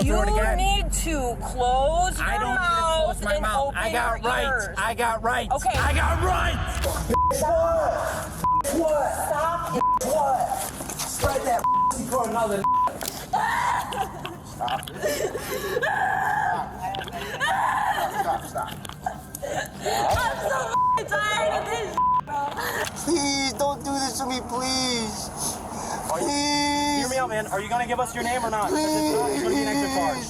Don't do it again. You need to close your I don't need to close my mouth. I got rights. I got rights. Okay. I got rights. What? Stop. What? Spread that for another. Stop. Stop. I'm so tired of this. Please don't do this to me, please. Please. Hear me out, man. Are you gonna give us your name or not? Because if not, it's gonna be an extra charge.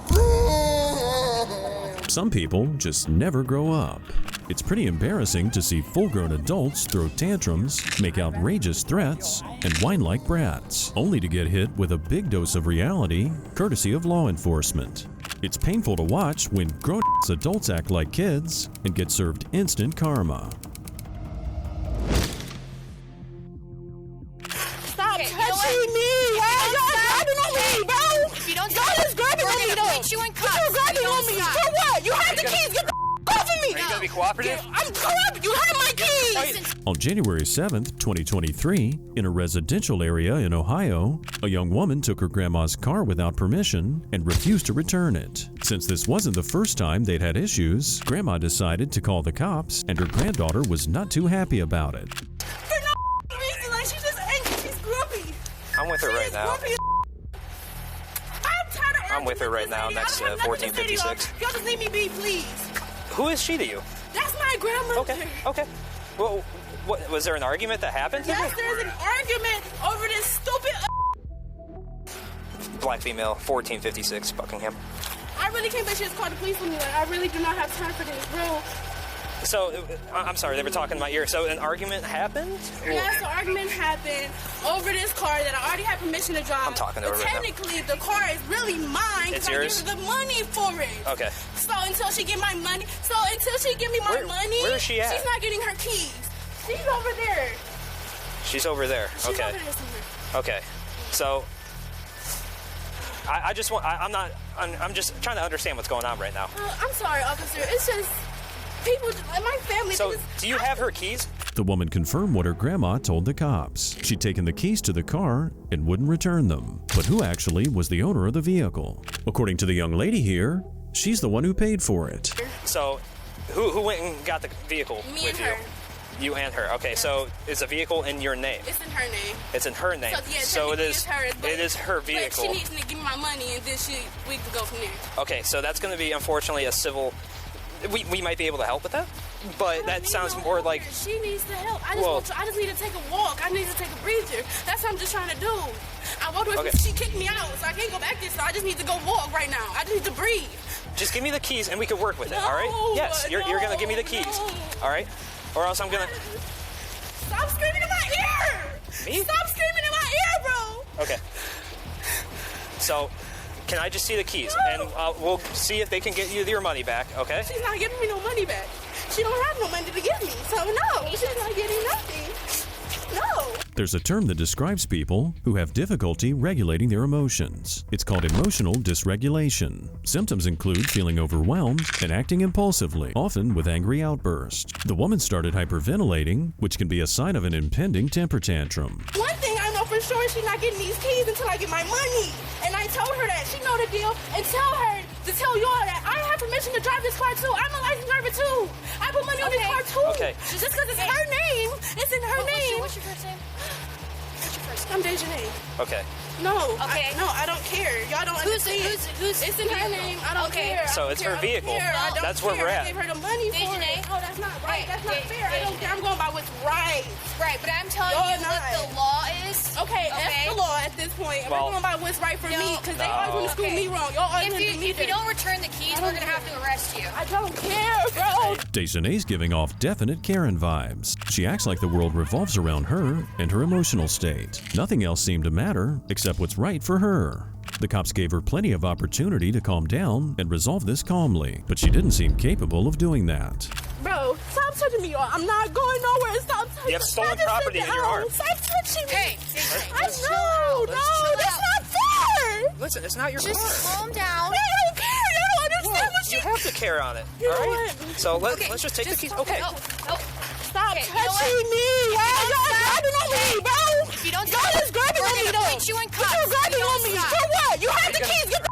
Please. Some people just never grow up. It's pretty embarrassing to see full-grown adults throw tantrums, make outrageous threats, and whine like brats, only to get hit with a big dose of reality, courtesy of law enforcement. It's painful to watch when grown adults act like kids and get served instant karma. Stop touching me! Y'all grabbing on me, bro! If you don't Y'all just grabbing on me, though! Put you in cuffs. You're grabbing on me! For what? You have the keys! Get the off of me! Are you gonna be cooperative? I'm cooperative! You have my keys! On January 7th, 2023, in a residential area in Ohio, a young woman took her grandma's car without permission and refused to return it. Since this wasn't the first time they'd had issues, Grandma decided to call the cops, and her granddaughter was not too happy about it. For no reason, like she's just angry, she's grumpy. I'm with her right now. I'm with her right now next to 1456. Y'all just leave me be, please. Who is she to you? That's my grandmother. Okay. Well, what was there an argument that happened? Yes, there's an argument over this stupid. Black female, 1456, Buckingham. I really can't bet she just called the police on me. Like, I really do not have time for this, bro. So, I'm sorry, they were talking in my ear. So, an argument happened? Yes, an argument happened over this car that I already had permission to drive. I'm talking to her right now. Technically, the car is really mine. It's I yours? gave her the money for it. Okay. So until she get my money, money, where is she at? She's not getting her keys. She's over there. She's over there. She's Okay. over there somewhere. Okay. So, I just want, I'm just trying to understand what's going on right now. I'm sorry, officer. It's just people, my family. So, do you have her keys? The woman confirmed what her grandma told the cops. She'd taken the keys to the car and wouldn't return them. But who actually was the owner of the vehicle? According to the young lady here, she's the one who paid for it. So, who went and got the vehicle Me with and you? her. You and her. Okay, so is the vehicle in your name? It's in her name. It's in her name. So it is. it's hers, but, it is her But vehicle. she needs to give me my money, and then we can go from there. Okay, so that's going to be unfortunately a civil. We might be able to help with that, but that sounds more like. She needs the help. I just need to take a walk. I need to take a breather. That's what I'm just trying to do. I walked away from she kicked me out, so I can't go back there. So I just need to go walk right now. I just need to breathe. Just give me the keys and we can work with it. No, all right? Yes, you're going to give me the keys. no. All right, or else I'm gonna. Stop screaming in my ear! Me? Stop screaming in my ear, bro! Okay. So, can I just see the keys No. and we'll see if they can get you your money back? Okay. She's not giving me no money back. She don't have no money to give me, so no, she's not getting nothing. No. There's a term that describes people who have difficulty regulating their emotions. It's called emotional dysregulation. Symptoms include feeling overwhelmed and acting impulsively, often with angry outbursts. The woman started hyperventilating, which can be a sign of an impending temper tantrum. One thing I know for sure, she's not getting these keys until I get my money. And I told her that. She know the deal. And tell her to tell y'all that I have permission to drive this car too. I'm a licensed driver too. I put money on this car too. Okay. Just because it's her name, it's in her name. What's your first name? What's your first name? I'm Dejanay. Okay. No. Okay. I don't care. Y'all don't understand. Who's It's in her name. I don't care. So it's her vehicle. That's where we're at. I gave her the money for Dejanay. it. Oh, that's not right. Right. That's not fair. I don't care. I'm going by what's right. Right, but I'm telling You're you what not. the law is. Okay, that's the law at this point. Well, I'm going by what's right for me because they always want to screw me wrong. Y'all always want to do me If you don't return the keys, we're gonna have to arrest you. I don't care, bro. Dejanay's giving off definite Karen vibes. She acts like the world revolves around her and her emotional state. Nothing else seemed to matter except what's right for her. The cops gave her plenty of opportunity to calm down and resolve this calmly, but she didn't seem capable of doing that. Bro, stop touching me, y'all. I'm not going nowhere. Stop touching me. You have stolen property in your arm. Stop touching me. Hey, I know. No, that's not fair. Listen, it's not your just car. calm down. I don't care. I don't understand what You have to care on it. You all know right. what? So let's just take the keys. Okay. Stop Okay, you know touching me. Y'all grabbing on me, bro. If you don't Y'all just grabbing on me, though. put you in cuffs. You're grabbing You on don't me. stop. For what? You have the gonna- keys. Get the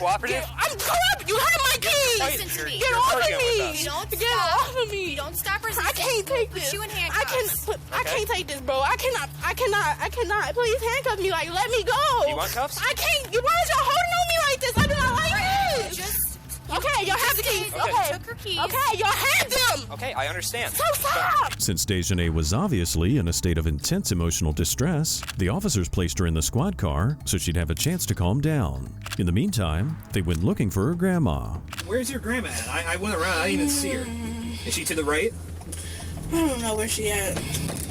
cooperative? I'm cooperative. You have my keys. Listen to me. Get off of arguing with me. us. You don't Get stop. off of me. You don't stop resisting. I can't take Put this. you in I handcuffs. can't take this, bro. I cannot. Please handcuff me. Like, let me go. You want cuffs? I can't. Why is y'all holding on me like this? I do not like this. Just Okay, y'all have the keys. Okay. took her keys. Okay, y'all have them. Okay, I understand. So stop. Since Dejanay was obviously in a state of intense emotional distress, the officers placed her in the squad car so she'd have a chance to calm down. In the meantime, they went looking for her grandma. Where's your grandma at? I went around. I didn't even see her. Is she to the right? I don't know where she at.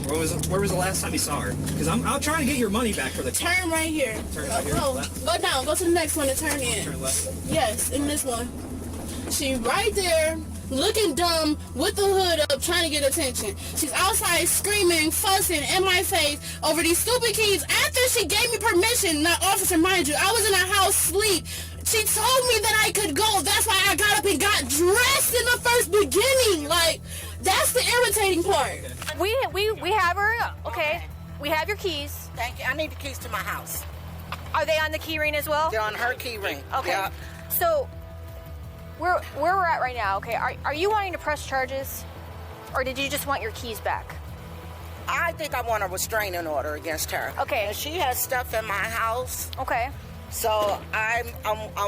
Where was the last time you saw her? Because I'm trying to get your money back for the car. Turn right here. Turn right here. Go Left. down. Go to the next one and turn in. Turn left. Yes, in this one. She right there, looking dumb, with the hood up, trying to get attention. She's outside screaming, fussing in my face over these stupid keys after she gave me permission. Now, officer, mind you, I was in a house asleep. She told me that I could go. That's why I got up and got dressed in the first beginning. Like, that's the irritating part. We have her. Okay. We have your keys. Thank you. I need the keys to my house. Are they on the key ring as well? They're on her key ring. Okay. Yeah. So where we're at right now, okay, are you wanting to press charges? Or did you just want your keys back? I think I want a restraining order against her. Okay. And she has stuff in my house, Okay. so I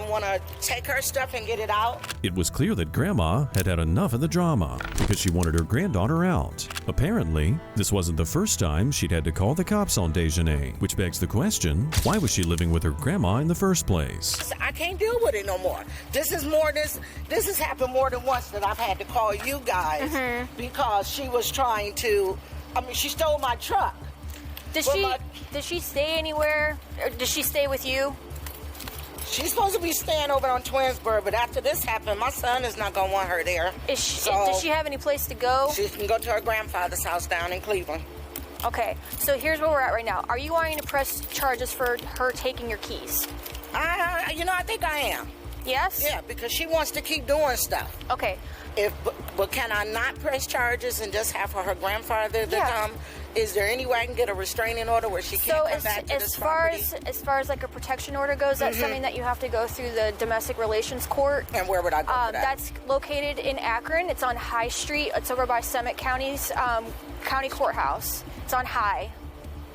want to take her stuff and get it out. It was clear that Grandma had had enough of the drama because she wanted her granddaughter out. Apparently, this wasn't the first time she'd had to call the cops on Dejanay, which begs the question, why was she living with her grandma in the first place? I can't deal with it no more. This has happened more than once that I've had to call you guys because she was trying to. I mean, she stole my truck. Did Well, she stay anywhere? Or did she stay with you? She's supposed to be staying over on Twinsburg, but after this happened, my son is not gonna want her there. Does she have any place to go? She can go to her grandfather's house down in Cleveland. Okay, so here's where we're at right now. Are you wanting to press charges for her taking your keys? I think I am. Yes? Yeah, because she wants to keep doing stuff. Okay. But can I not press charges and just have her grandfather to Yeah. come? Is there any way I can get a restraining order where she can't come back to this property? as far as like a protection order goes, that's something that you have to go through the domestic relations court. And where would I go for that? That's located in Akron. It's on High Street. It's over by Summit County's county courthouse. It's on High.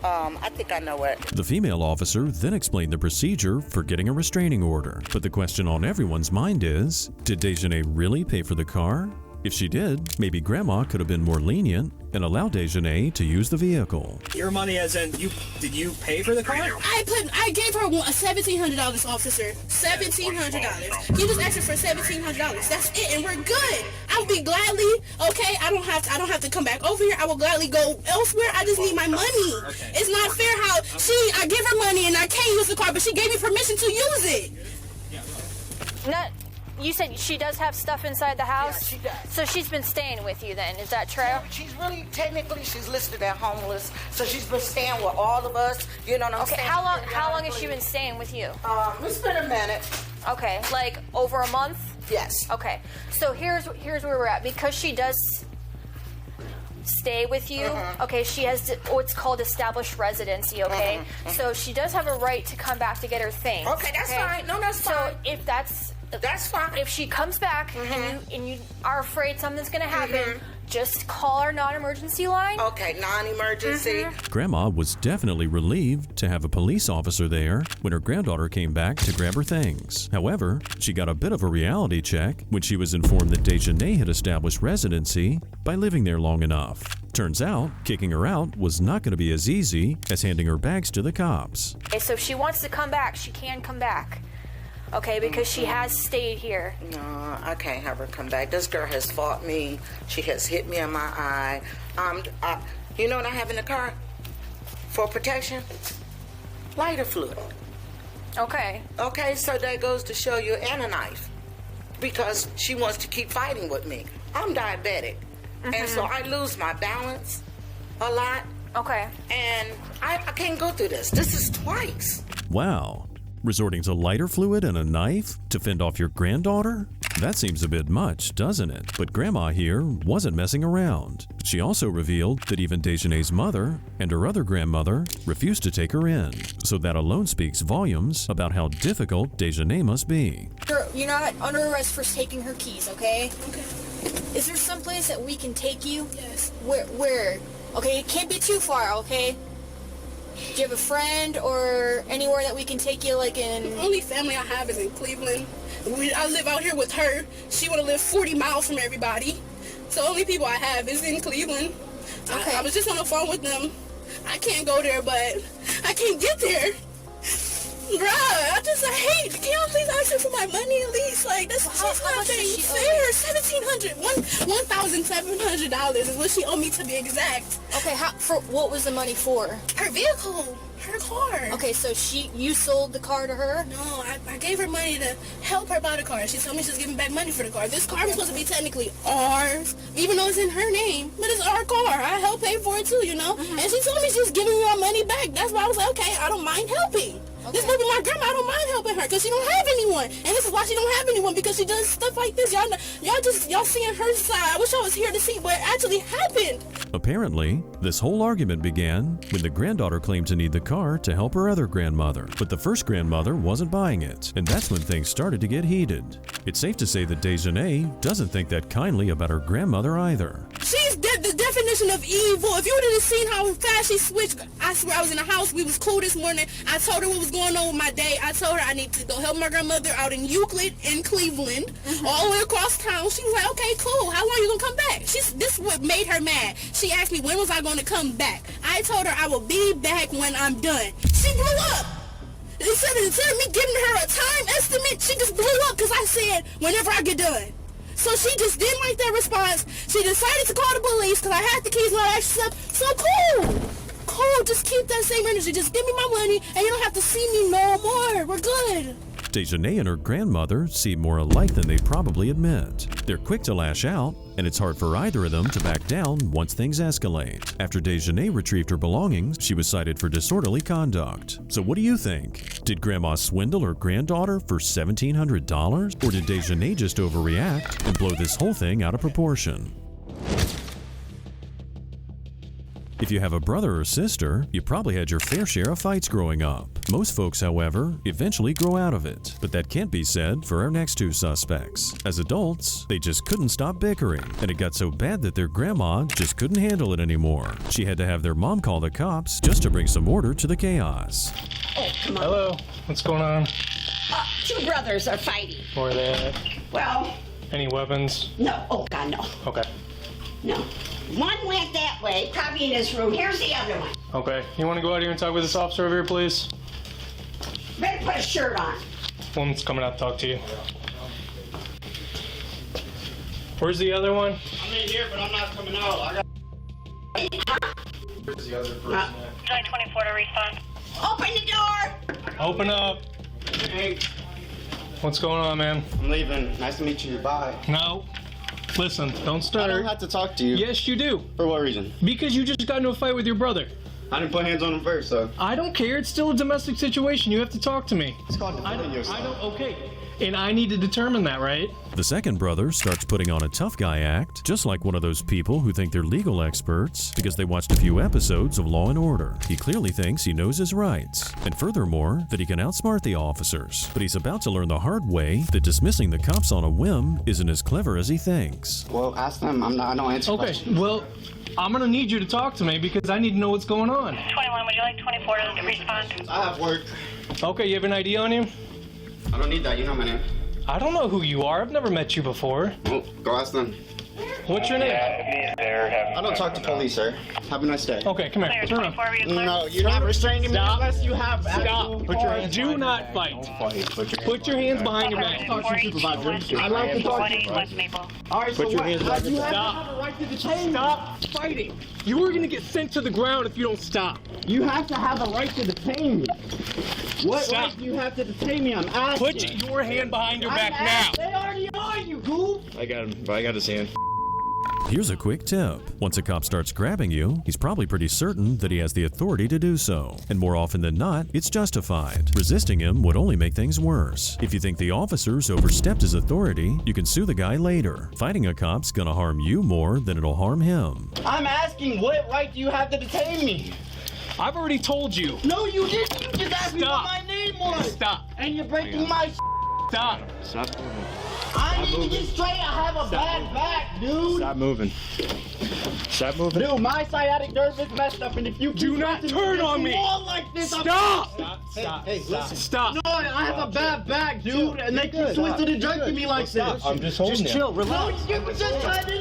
I think I know it. The female officer then explained the procedure for getting a restraining order. But the question on everyone's mind is, did Dejanay really pay for the car? If she did, maybe Grandma could have been more lenient and allowed Dejanay to use the vehicle. Your money as in, did you pay for the car? I gave her $1,700, officer. $1,700. He just asked her for $1,700. That's it, and we're good. I would be gladly, okay, I don't have to come back over here. I will gladly go elsewhere. I just need my money. Okay. It's not fair how I give her money and I can't use the car, but she gave me permission to use it. You said she does have stuff inside the house? Yeah, she does. So she's been staying with you then, is that true? She's really, technically, she's listed as homeless, so she's been staying with all of us. You know what I'm Okay, saying? how long has she been staying with you? It's been a minute. Okay, like over a month? Yes. Okay, so here's where we're at. Because she does stay with you, okay, she has what's called established residency, okay? So she does have a right to come back to get her things. Okay, that's fine. No, that's fine. So if That's fine. if she comes back and you are afraid something's gonna happen, just call our non-emergency line. Okay, non-emergency. Grandma was definitely relieved to have a police officer there when her granddaughter came back to grab her things. However, she got a bit of a reality check when she was informed that Dejanay had established residency by living there long enough. Turns out, kicking her out was not going to be as easy as handing her bags to the cops. Okay, so if she wants to come back, she can come back. Okay, because she has stayed here. No, I can't have her come back. This girl has fought me. She has hit me in my eye. You know what I have in the car for protection? Lighter fluid. Okay. Okay, so that goes to show you, and a knife, because she wants to keep fighting with me. I'm diabetic, and so I lose my balance a lot, Okay. and I can't go through this. This is twice. Wow. Resorting to lighter fluid and a knife to fend off your granddaughter? That seems a bit much, doesn't it? But Grandma here wasn't messing around. She also revealed that even Dejanay's mother and her other grandmother refused to take her in. So that alone speaks volumes about how difficult Dejanay must be. You're not under arrest for taking her keys, okay? Okay. Is there some place that we can take you? Yes. Where? Okay, it can't be too far, okay? Do you have a friend or anywhere that we can take you, like in... The only family I have is in Cleveland. I live out here with her. She would have lived 40 miles from everybody. So the only people I have is in Cleveland. Okay. I was just on the phone with them. I can't go there, but I can't get there. Bruh, I hate. Can y'all please ask her for my money at least? Like, that's she's not being fair. $1,700 is what she owed me to be exact. Okay, what was the money for? Her vehicle, her car. Okay, so you sold the car to her? No, I gave her money to help her buy the car. She told me she's giving back money for the car. This car was supposed to be technically ours, even though it's in her name, but it's our car. I helped pay for it too, you know? And she told me she's giving me my money back. That's why I was like, okay, I don't mind helping. Okay. This may be my grandma. I don't mind helping her because she don't have anyone. And this is why she don't have anyone, because she does stuff like this. Y'all seeing her side. I wish I was here to see what actually happened. Apparently, this whole argument began when the granddaughter claimed to need the car to help her other grandmother, but the first grandmother wasn't buying it, and that's when things started to get heated. It's safe to say that Dejanay doesn't think that kindly about her grandmother either. She's the definition of evil. If you would have seen how fast she switched, I swear I was in the house. We was cool this morning. I told her what was going on with my day. I told her I need to go help my grandmother out in Euclid in Cleveland, all the way across town. She was like, okay, cool. How long you gonna come back? This what made her mad. She asked me when was I gonna come back. I told her I will be back when I'm done. She blew up. Instead of me giving her a time estimate, she just blew up because I said whenever I get done. So she just didn't like that response. She decided to call the police because I had the keys and all that stuff. So cool, just keep that same energy. Just give me my money and you don't have to see me no more. We're good. Dejanay and her grandmother seem more alike than they probably admit. They're quick to lash out, and it's hard for either of them to back down once things escalate. After Dejanay retrieved her belongings, she was cited for disorderly conduct. So what do you think? Did Grandma swindle her granddaughter for $1,700? Or did Dejanay just overreact and blow this whole thing out of proportion? If you have a brother or sister, you probably had your fair share of fights growing up. Most folks, however, eventually grow out of it. But that can't be said for our next two suspects. As adults, they just couldn't stop bickering, and it got so bad that their grandma just couldn't handle it anymore. She had to have their mom call the cops just to bring some order to the chaos. Oh, come on. Hello, what's going on? Two brothers are fighting. Where are they at? Well, Any weapons? no. Oh, God, no. Okay. No. One went that way, probably in his room. Here's the other one. Okay. You want to go out here and talk with this officer over here, please? Better put a shirt on. One's coming out to talk to you. Where's the other one? I'm in here, but I'm not coming out. Where's the other person at? 924 to respond. Open the door. Open up. Hey, What's going on, man? I'm leaving. Nice to meet you. Bye. No. Listen, don't I start. don't have to talk to you. Yes, you do. For what reason? Because you just got into a fight with your brother. I didn't put hands on him first, so. I don't care. It's still a domestic situation. You have to talk to me. It's called defending yourself. Okay. And I need to determine that, right? The second brother starts putting on a tough guy act, just like one of those people who think they're legal experts because they watched a few episodes of Law & Order. He clearly thinks he knows his rights, and furthermore, that he can outsmart the officers. But he's about to learn the hard way that dismissing the cops on a whim isn't as clever as he thinks. Well, ask them. I don't answer questions. Okay, well, I'm gonna need you to talk to me because I need to know what's going on. 21, would you like 24 to respond? I have work. Okay, you have an ID on you? I don't need that. You know my name. I don't know who you are. I've never met you before. Oh, go ask them. What's your name? I don't talk to police, sir. Have a nice day. Okay, come here. Clear, Turn 24, around. were you clear? No, you're not restraining me unless you have. Stop. Put your hands. Do not fight. Put your hands behind your back. Talk to your supervisor. I like to talk to you. West Maple. All right, Put so your what? hands behind your back. You have a right to detain me. Stop fighting. You are gonna get sent to the ground if you don't stop. You have to have a right to detain me. What Stop. right do you have to detain me? I'm asking. Put your hand behind your back now. They already are, you goof. I got him. I got his hand. Here's a quick tip. Once a cop starts grabbing you, he's probably pretty certain that he has the authority to do so. And more often than not, it's justified. Resisting him would only make things worse. If you think the officer's overstepped his authority, you can sue the guy later. Fighting a cop's gonna harm you more than it'll harm him. I'm asking, what right do you have to detain me? I've already told you. No, you didn't. You just asked me what my name was. Stop. And you're breaking my Stop. Stop moving. I need to get straight. I have a bad back, dude. Stop moving. Stop moving. Dude, my sciatic nerve is messed up, and if you do not turn on me. Like this, stop. Stop. Hey, listen. Stop. No, I have a bad back, dude, and they keep twisting and jerking me like this. I'm just holding you. Just chill. Relax. No, you were just trying to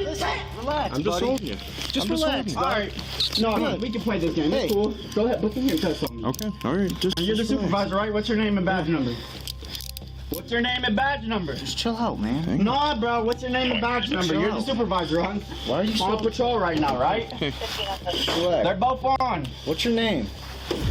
relax. I'm just holding you. Just relax. All right. No, we can play this game. It's cool. Go ahead. Put your handcuffs on me. Okay. All right. You're the supervisor, right? What's your name and badge number? What's your name and badge number? Just chill out, man. No, bro. What's your name and badge number? You're the supervisor, huh? Why are you on patrol right now, right? They're both on. What's your name?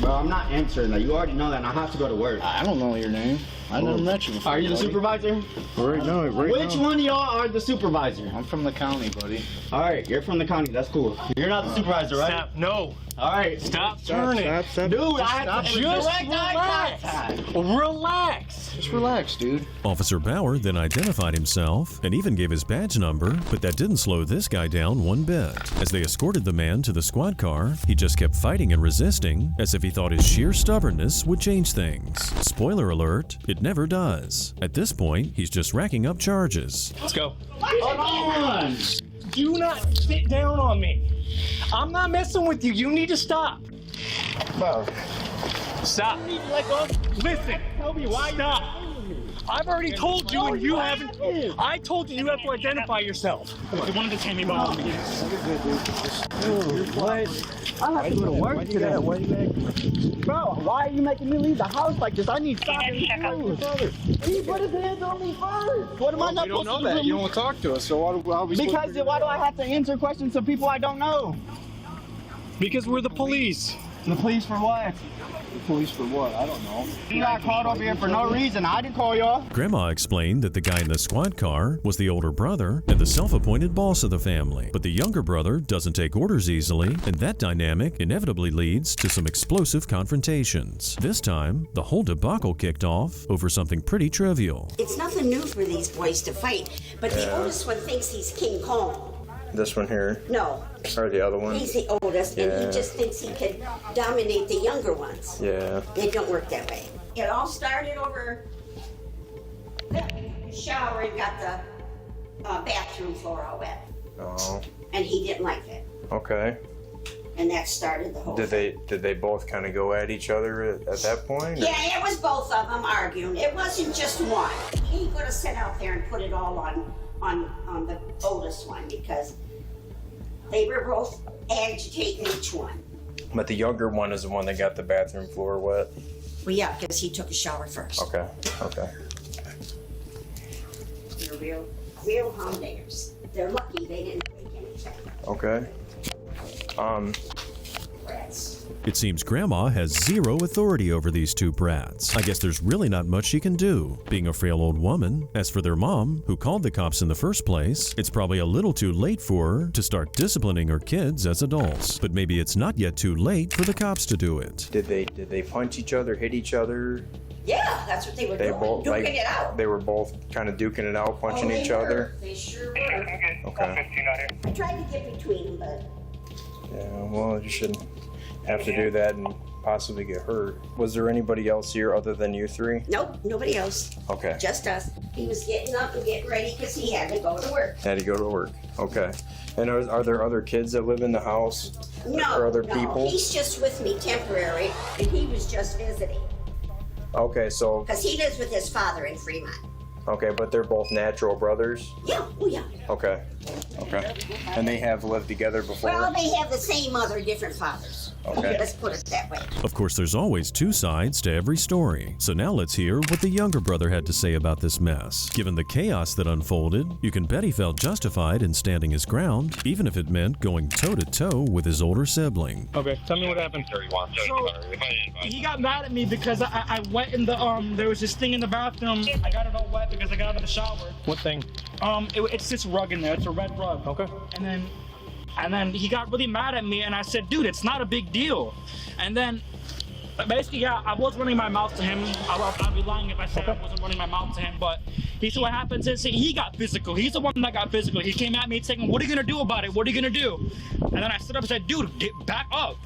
Bro, I'm not answering that. You already know that, and I have to go to work. I don't know your name. I never met you before. Are you the supervisor? Right now. Which one of y'all are the supervisor? I'm from the county, buddy. All right, you're from the county. That's cool. You're not the supervisor, right? Stop. No. All right. Stop turning. Dude, I have to just direct eye contact. Relax. Just relax, dude. Officer Bauer then identified himself and even gave his badge number, but that didn't slow this guy down one bit. As they escorted the man to the squad car, he just kept fighting and resisting, as if he thought his sheer stubbornness would change things. Spoiler alert, it never does. At this point, he's just racking up charges. Let's go. Hold on. Do not sit down on me. I'm not messing with you. You need to stop. Bro. Stop. Listen. Tell me why. Stop. I've already told you, and you haven't. I told you have to identify yourself. You wanted to detain me by all means. I have to go to work today. Bro, why are you making me leave the house like this? I need stopping shoes. He put his hands on me first. What am I not supposed to do? You don't know that. You don't want to talk to us, so why are we Because why do I have to answer questions to people I don't know? Because we're the police. The police for what? The police for what? I don't know. You got called over here for no reason. I didn't call y'all. Grandma explained that the guy in the squad car was the older brother and the self-appointed boss of the family. But the younger brother doesn't take orders easily, and that dynamic inevitably leads to some explosive confrontations. This time, the whole debacle kicked off over something pretty trivial. It's nothing new for these boys to fight, but the oldest one thinks he's King Kong. This one here? No. Or the other one? He's the oldest, and he just thinks he can dominate the younger ones. Yeah. It don't work that way. It all started over the shower and got the bathroom floor all wet. Oh. And he didn't like it. Okay. And that started the whole thing. Did they both kind of go at each other at that point? Yeah, it was both of them arguing. It wasn't just one. He could have sat out there and put it all on the oldest one because they were both agitating each one. But the younger one is the one that got the bathroom floor wet? Well, yeah, because he took a shower first. Okay. They're real humdingers. They're lucky they didn't break anything. Okay. Brats. It seems Grandma has zero authority over these two brats. I guess there's really not much she can do, being a frail old woman. As for their mom, who called the cops in the first place, it's probably a little too late for her to start disciplining her kids as adults. But maybe it's not yet too late for the cops to do it. Did they punch each other, hit each other? Yeah, that's what they were doing. Duking it out. They were both kind of duking it out, punching each other? They sure were. Okay. I tried to get between them, but... Yeah, well, you shouldn't have to do that and possibly get hurt. Was there anybody else here other than you three? Nope, nobody else. Okay. Just us. He was getting up and getting ready because he had to go to work. Had to go to work. Okay. And are there other kids that live in the house? No, or other people? He's just with me temporary, and he was just visiting. Okay, so... Because he lives with his father in Fremont. Okay, but they're both natural brothers? Yeah, oh yeah. Okay. And they have lived together before? Well, they have the same mother, different fathers. Okay. Let's put it that way. Of course, there's always two sides to every story. So now let's hear what the younger brother had to say about this mess. Given the chaos that unfolded, you can bet he felt justified in standing his ground, even if it meant going toe-to-toe with his older sibling. Okay, tell me what happened. So, he got mad at me because I went in the, there was this thing in the bathroom. I got it all wet because I got out of the shower. What thing? It's this rug in there. It's a red rug. Okay. And then he got really mad at me, and I said, dude, it's not a big deal. And then, basically, yeah, I was running my mouth to him. I'd be lying if I said I wasn't running my mouth to him, but he said what happens is he got physical. He's the one that got physical. He came at me saying, what are you gonna do about it? What are you gonna do? And then I stood up and said, dude, get back up.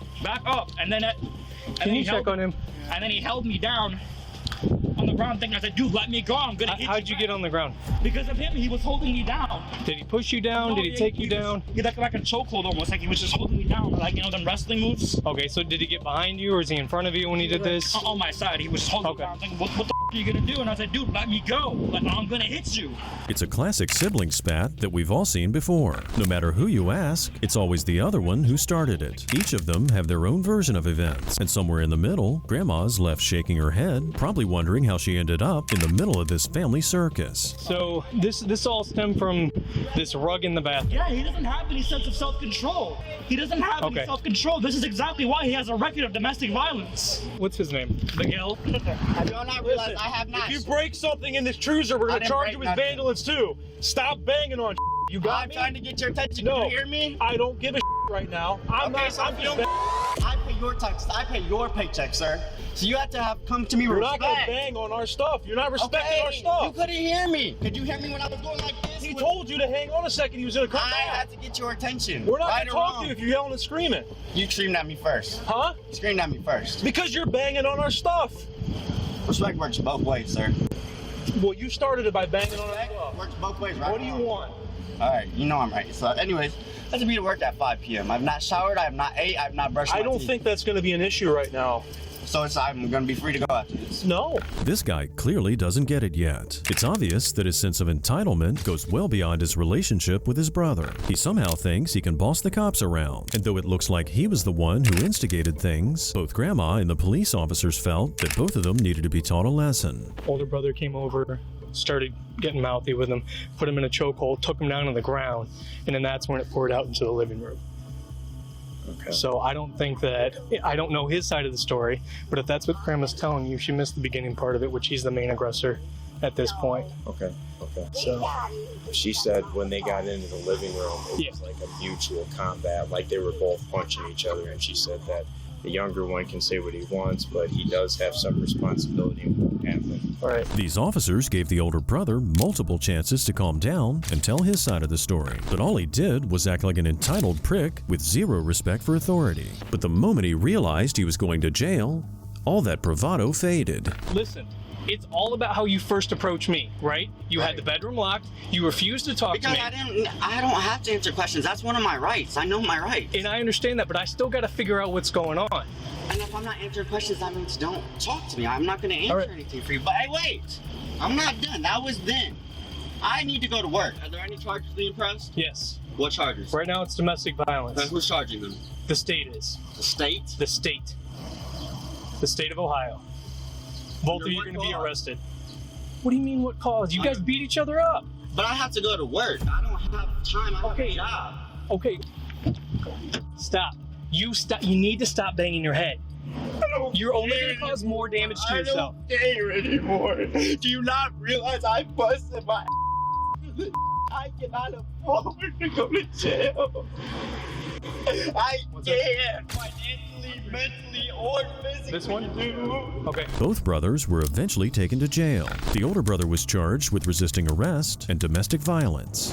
And then Can you check on him? And then he held me down on the ground thing. I said, dude, let me go. I'm gonna hit you. How'd you get on the ground? Because of him, he was holding me down. Did he push you down? Did he take you down? He like a chokehold almost, like he was just holding me down, like, you know, them wrestling moves. Okay, so did he get behind you, or is he in front of you when he did this? On my side, he was holding me down, saying, what the are you gonna do? And I said, dude, let me go. Like, I'm gonna hit you. It's a classic sibling spat that we've all seen before. No matter who you ask, it's always the other one who started it. Each of them have their own version of events, and somewhere in the middle, Grandma's left shaking her head, probably wondering how she ended up in the middle of this family circus. So this all stemmed from this rug in the bathroom. Yeah, he doesn't have any sense of self-control. He doesn't have any self-control. This is exactly why he has a record of domestic violence. What's his name? Miguel. I do not realize I have not. If you break something in this cruiser, we're gonna charge you with vandalism too. Stop banging on you got me? I'm trying to get your attention. No, Can you hear me? I don't give a right now. I'm I pay your tax. I pay your paycheck, sir. So you have to come to me with respect. You're not gonna bang on our stuff. You're not respecting our stuff. You couldn't hear me. Could you hear me when I was going like this? He told you to hang on a second. He was gonna come back. I had to get your attention. We're not gonna talk to you if you're yelling and screaming. You screamed at me first. Huh? You screamed at me first. Because you're banging on our stuff. Respect works both ways, sir. Well, you started it by banging on our stuff. Works both ways, right? What do you want? All right, you know I'm right. So, anyways, I have to be to work at 5 p.m. I've not showered. I have not ate. I have not brushed my teeth. I don't think that's going to be an issue right now. So I'm going to be free to go after this. No. This guy clearly doesn't get it yet. It's obvious that his sense of entitlement goes well beyond his relationship with his brother. He somehow thinks he can boss the cops around. And though it looks like he was the one who instigated things, both Grandma and the police officers felt that both of them needed to be taught a lesson. Older brother came over, started getting mouthy with him, put him in a chokehold, took him down on the ground, and then that's when it poured out into the living room. Okay. So I don't know his side of the story, but if that's what Grandma's telling you, she missed the beginning part of it, which he's the main aggressor at this point. Okay. So she said when they got into the living room, it was like a mutual combat, like they were both punching each other, and she said that the younger one can say what he wants, but he does have some responsibility in what happened. All right. These officers gave the older brother multiple chances to calm down and tell his side of the story, but all he did was act like an entitled prick with zero respect for authority. But the moment he realized he was going to jail, all that bravado faded. Listen, it's all about how you first approach me, right? You had the bedroom locked, you refused to talk to me. Because I don't have to answer questions. That's one of my rights. I know my rights. And I understand that, but I still got to figure out what's going on. And if I'm not answering questions, that means don't talk to me. I'm not going to answer anything for you. But hey, wait. I'm not done. That was then. I need to go to work. Are there any charges being pressed? Yes. What charges? Right now it's domestic violence. And who's charging them? The state is. The state? The state. The state of Ohio. Both of you are going to be arrested. What do you mean what cause? You guys beat each other up. But I have to go to work. I don't have time. I have a job. Okay. Stop. You need to stop banging your head. You're only going to cause more damage to yourself. I don't care anymore. Do you not realize I busted my I cannot afford to go to jail. I can't financially, mentally, or physically. This one? Okay. Both brothers were eventually taken to jail. The older brother was charged with resisting arrest and domestic violence.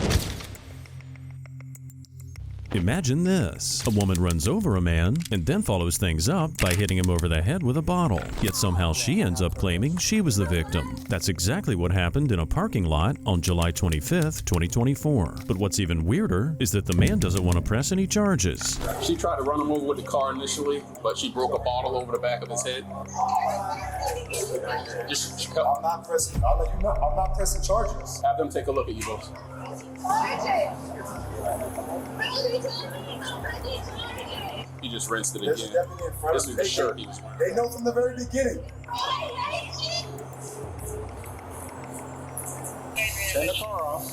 Imagine this. A woman runs over a man and then follows things up by hitting him over the head with a bottle. Yet somehow she ends up claiming she was the victim. That's exactly what happened in a parking lot on July 25th, 2024. But what's even weirder is that the man doesn't want to press any charges. She tried to run him over with the car initially, but she broke a bottle over the back of his head. I'm not pressing. I'll let you know. I'm not pressing charges. Have them take a look at you both. He just rinsed it There's again. a deputy in front This of is me. the shirt he was wearing. They know from the very beginning. Turn the car off.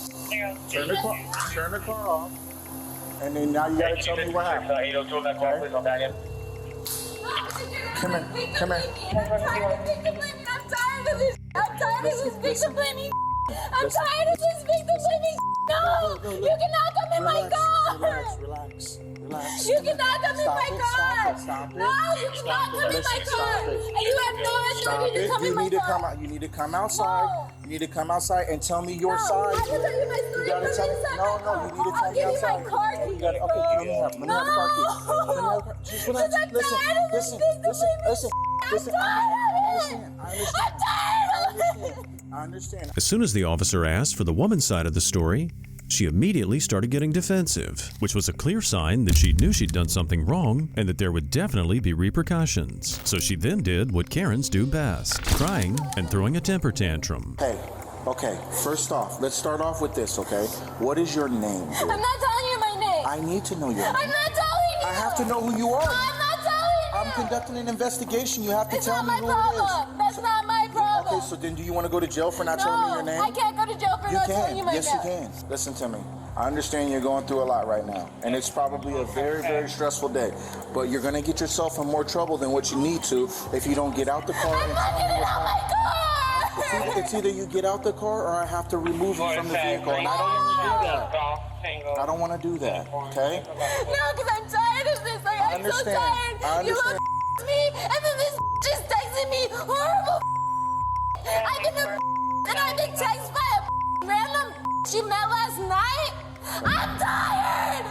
Turn the car off. And then now you gotta tell me what happened. Okay? Come here. Come here. I'm tired of this. I'm tired of this victim blaming. I'm tired of this victim blaming. No, you cannot come in my car. Relax. You cannot come in my car. Stop it. No, you cannot come in my car. And you have no authority to come in my car. You need to come outside. You need to come outside and tell me your side. I can tell you my story. You gotta tell me. No, you need to tell me outside. I'll give you my car keys. Okay, let me have the car keys. Just relax. Listen. I understand. As soon as the officer asked for the woman's side of the story, she immediately started getting defensive, which was a clear sign that she knew she'd done something wrong and that there would definitely be repercussions. So she then did what Karens do best, crying and throwing a temper tantrum. Hey, okay, first off, let's start off with this, okay? What is your name, dude? I'm not telling you my name. I need to know your name. I'm not telling you. I have to know who you are. I'm not telling you. I'm conducting an investigation. You have to It's tell not me my who it is. problem. That's not my problem. Okay, so then do you want to go to jail for not telling me your name? I can't go to jail for not telling you my name. Yes, you can. Listen to me. I understand you're going through a lot right now, and it's probably a very, very stressful day. But you're going to get yourself in more trouble than what you need to if you don't get out the car. I'm not getting out my car. It's either you get out the car or I have to remove you from the vehicle, and I don't want to do that. I don't want to do that, okay? No, because I'm tired of this. Like, I'm so tired. I understand. You look me, and then this just texting me horrible. I've been texted by a random she met last night. I'm tired.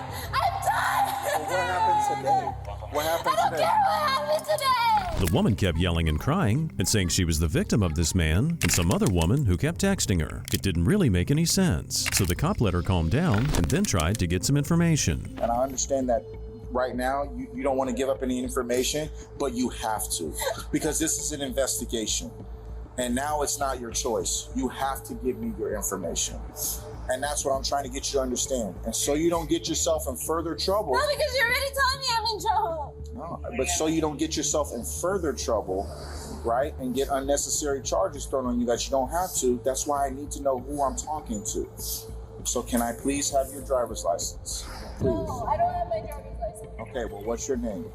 What happened today? What happened I don't care what happened today. The woman kept yelling and crying and saying she was the victim of this man and some other woman who kept texting her. It didn't really make any sense, so the cop let her calm down and then tried to get some information. And I understand that right now you don't want to give up any information, but you have to, because this is an investigation. And now it's not your choice. You have to give me your information. And that's what I'm trying to get you to understand. And so you don't get yourself in further trouble. No, because you're already telling me I'm in trouble. No, but so you don't get yourself in further trouble, right? And get unnecessary charges thrown on you that you don't have to. That's why I need to know who I'm talking to. So can I please have your driver's license? Please. No, I don't have my driver's license. Okay, well, what's your name?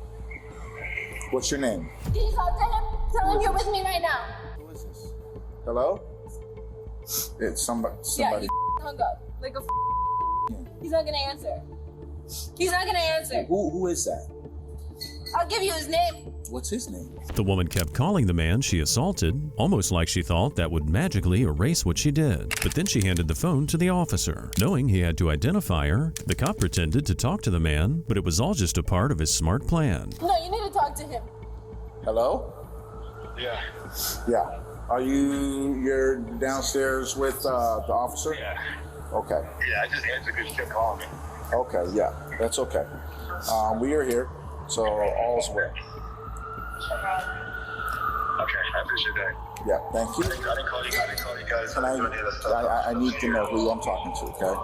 What's your name? Can you talk to him? Tell him you're with me right now. Hello? It's somebody. Yeah, he hung up. Like a He's not gonna answer. He's not gonna answer. Who is that? I'll give you his name. What's his name? The woman kept calling the man she assaulted, almost like she thought that would magically erase what she did. But then she handed the phone to the officer. Knowing he had to identify her, the cop pretended to talk to the man, but it was all just a part of his smart plan. No, you need to talk to him. Hello? Yeah. Yeah. You're downstairs with the officer? Yeah. Okay. Yeah, I just answered because you kept calling me. Okay, yeah, that's okay. We are here, so all's well. Okay, I appreciate that. Yeah, thank you. I didn't call you guys. I need to know who I'm talking to, okay?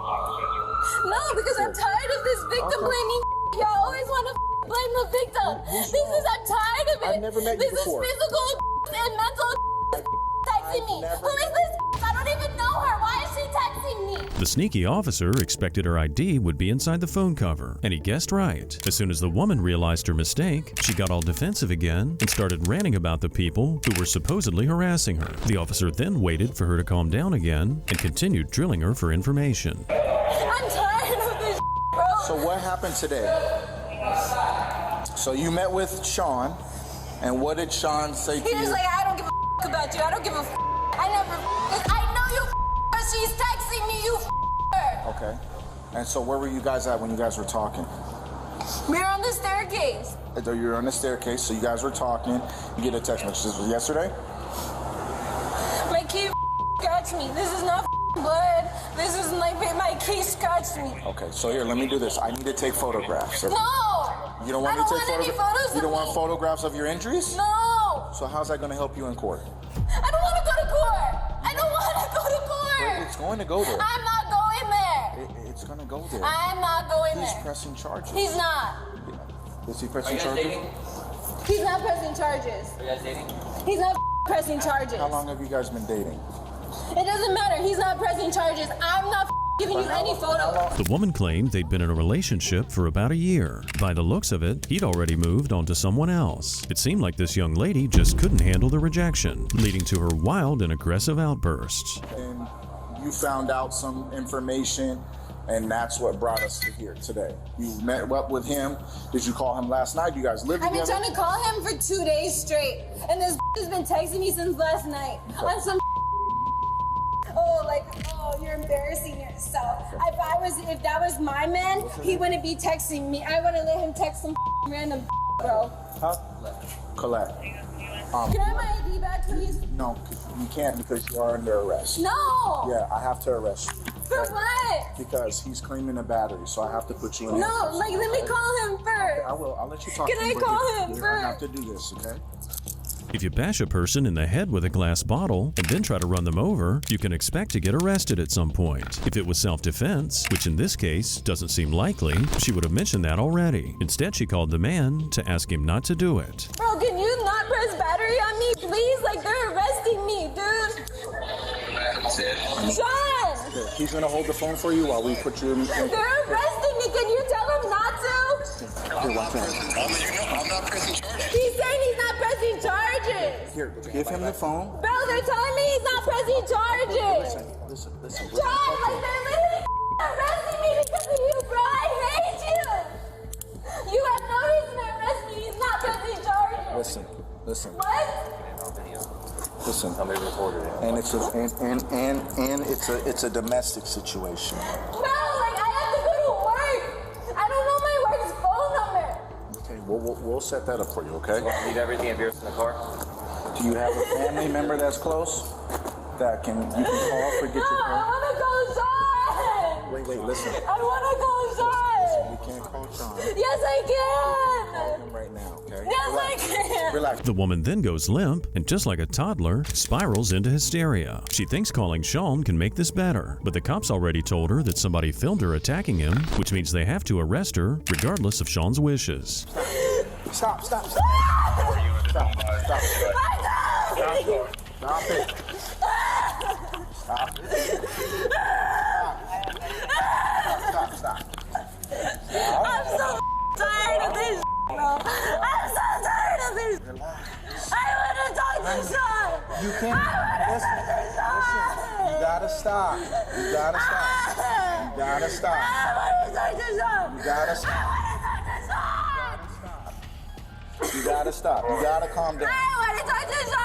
No, because I'm tired of this victim blaming. Y'all always want to blame the victim. I'm tired of it. I've never met you before. This is physical and mental texting me. Who is this? I don't even know her. Why is she texting me? The sneaky officer expected her ID would be inside the phone cover, and he guessed right. As soon as the woman realized her mistake, she got all defensive again and started ranting about the people who were supposedly harassing her. The officer then waited for her to calm down again and continued drilling her for information. I'm tired of this, bro. So what happened today? So you met with Sean, and what did Sean say to you? He was like, I don't give a about you. I don't give a I know you but she's texting me, you her. Okay. And so where were you guys at when you guys were talking? We were on the staircase. You were on the staircase, so you guys were talking. You get a text message. This was yesterday? My key scratched me. This is not blood. This is like my key scratched me. Okay, so here, let me do this. I need to take photographs. No! You don't want me to take photographs? You don't want photographs of your injuries? No! So how's that going to help you in court? I don't want to go to court. I don't want to go to court. It's going to go there. I'm not going there. It's going to go there. I'm not going there. He's pressing charges. He's not. Is he pressing charges? He's not pressing charges. Are you guys dating? He's not pressing charges. How long have you guys been dating? It doesn't matter. He's not pressing charges. I'm not giving you any photos. The woman claimed they'd been in a relationship for about a year. By the looks of it, he'd already moved on to someone else. It seemed like this young lady just couldn't handle the rejection, leading to her wild and aggressive outbursts. And you found out some information, and that's what brought us to here today. You met up with him. Did you call him last night? You guys live I've together? been trying to call him for 2 days straight, and this has been texting me since last night on some you're embarrassing yourself. If that was my man, he wouldn't be texting me. I wouldn't let him text some random bro. Huh? Colette. Can I have my ID back, please? No, you can't because you are under arrest. No! Yeah, I have to arrest you. For what? Because he's claiming a battery, so I have to put you in. No, let me call him first. I will. I'll let you talk. Can I call him first? I have to do this, okay? If you bash a person in the head with a glass bottle and then try to run them over, you can expect to get arrested at some point. If it was self-defense, which in this case doesn't seem likely, she would have mentioned that already. Instead, she called the man to ask him not to do it. Bro, can you not press battery on me, please? Like, they're arresting me, dude. John! He's gonna hold the phone for you while we put you in. They're arresting me. Can you tell them not to? Here, watch that. I'm not pressing charges. He's saying he's not pressing charges. Here, give him the phone. Bro, they're telling me he's not pressing charges. Listen. John, like, they're literally arresting me because of you, bro. I hate you. You have no reason to arrest me. He's not pressing charges. Listen. What? Listen. And it's a domestic situation. Bro, like, I have to go to work. I don't know my work's phone number. Okay, we'll set that up for you, okay? Leave everything of yours in the car. Do you have a family member that's close that you can call for get your phone? I want to call Sean. Wait, listen. I want to call Sean. You can't call Sean. Yes, I can. Call him right now, okay? Yes, Relax. I can. Relax. The woman then goes limp and, just like a toddler, spirals into hysteria. She thinks calling Sean can make this better, but the cops already told her that somebody filmed her attacking him, which means they have to arrest her regardless of Sean's wishes. Stop. Stop it. I'm so tired of this, bro. I'm so tired of this. I want to talk to Sean. You can't. Listen. You gotta stop. You gotta stop. I want to talk to Sean. You gotta stop. You gotta stop. You gotta calm down. I want to talk to Sean.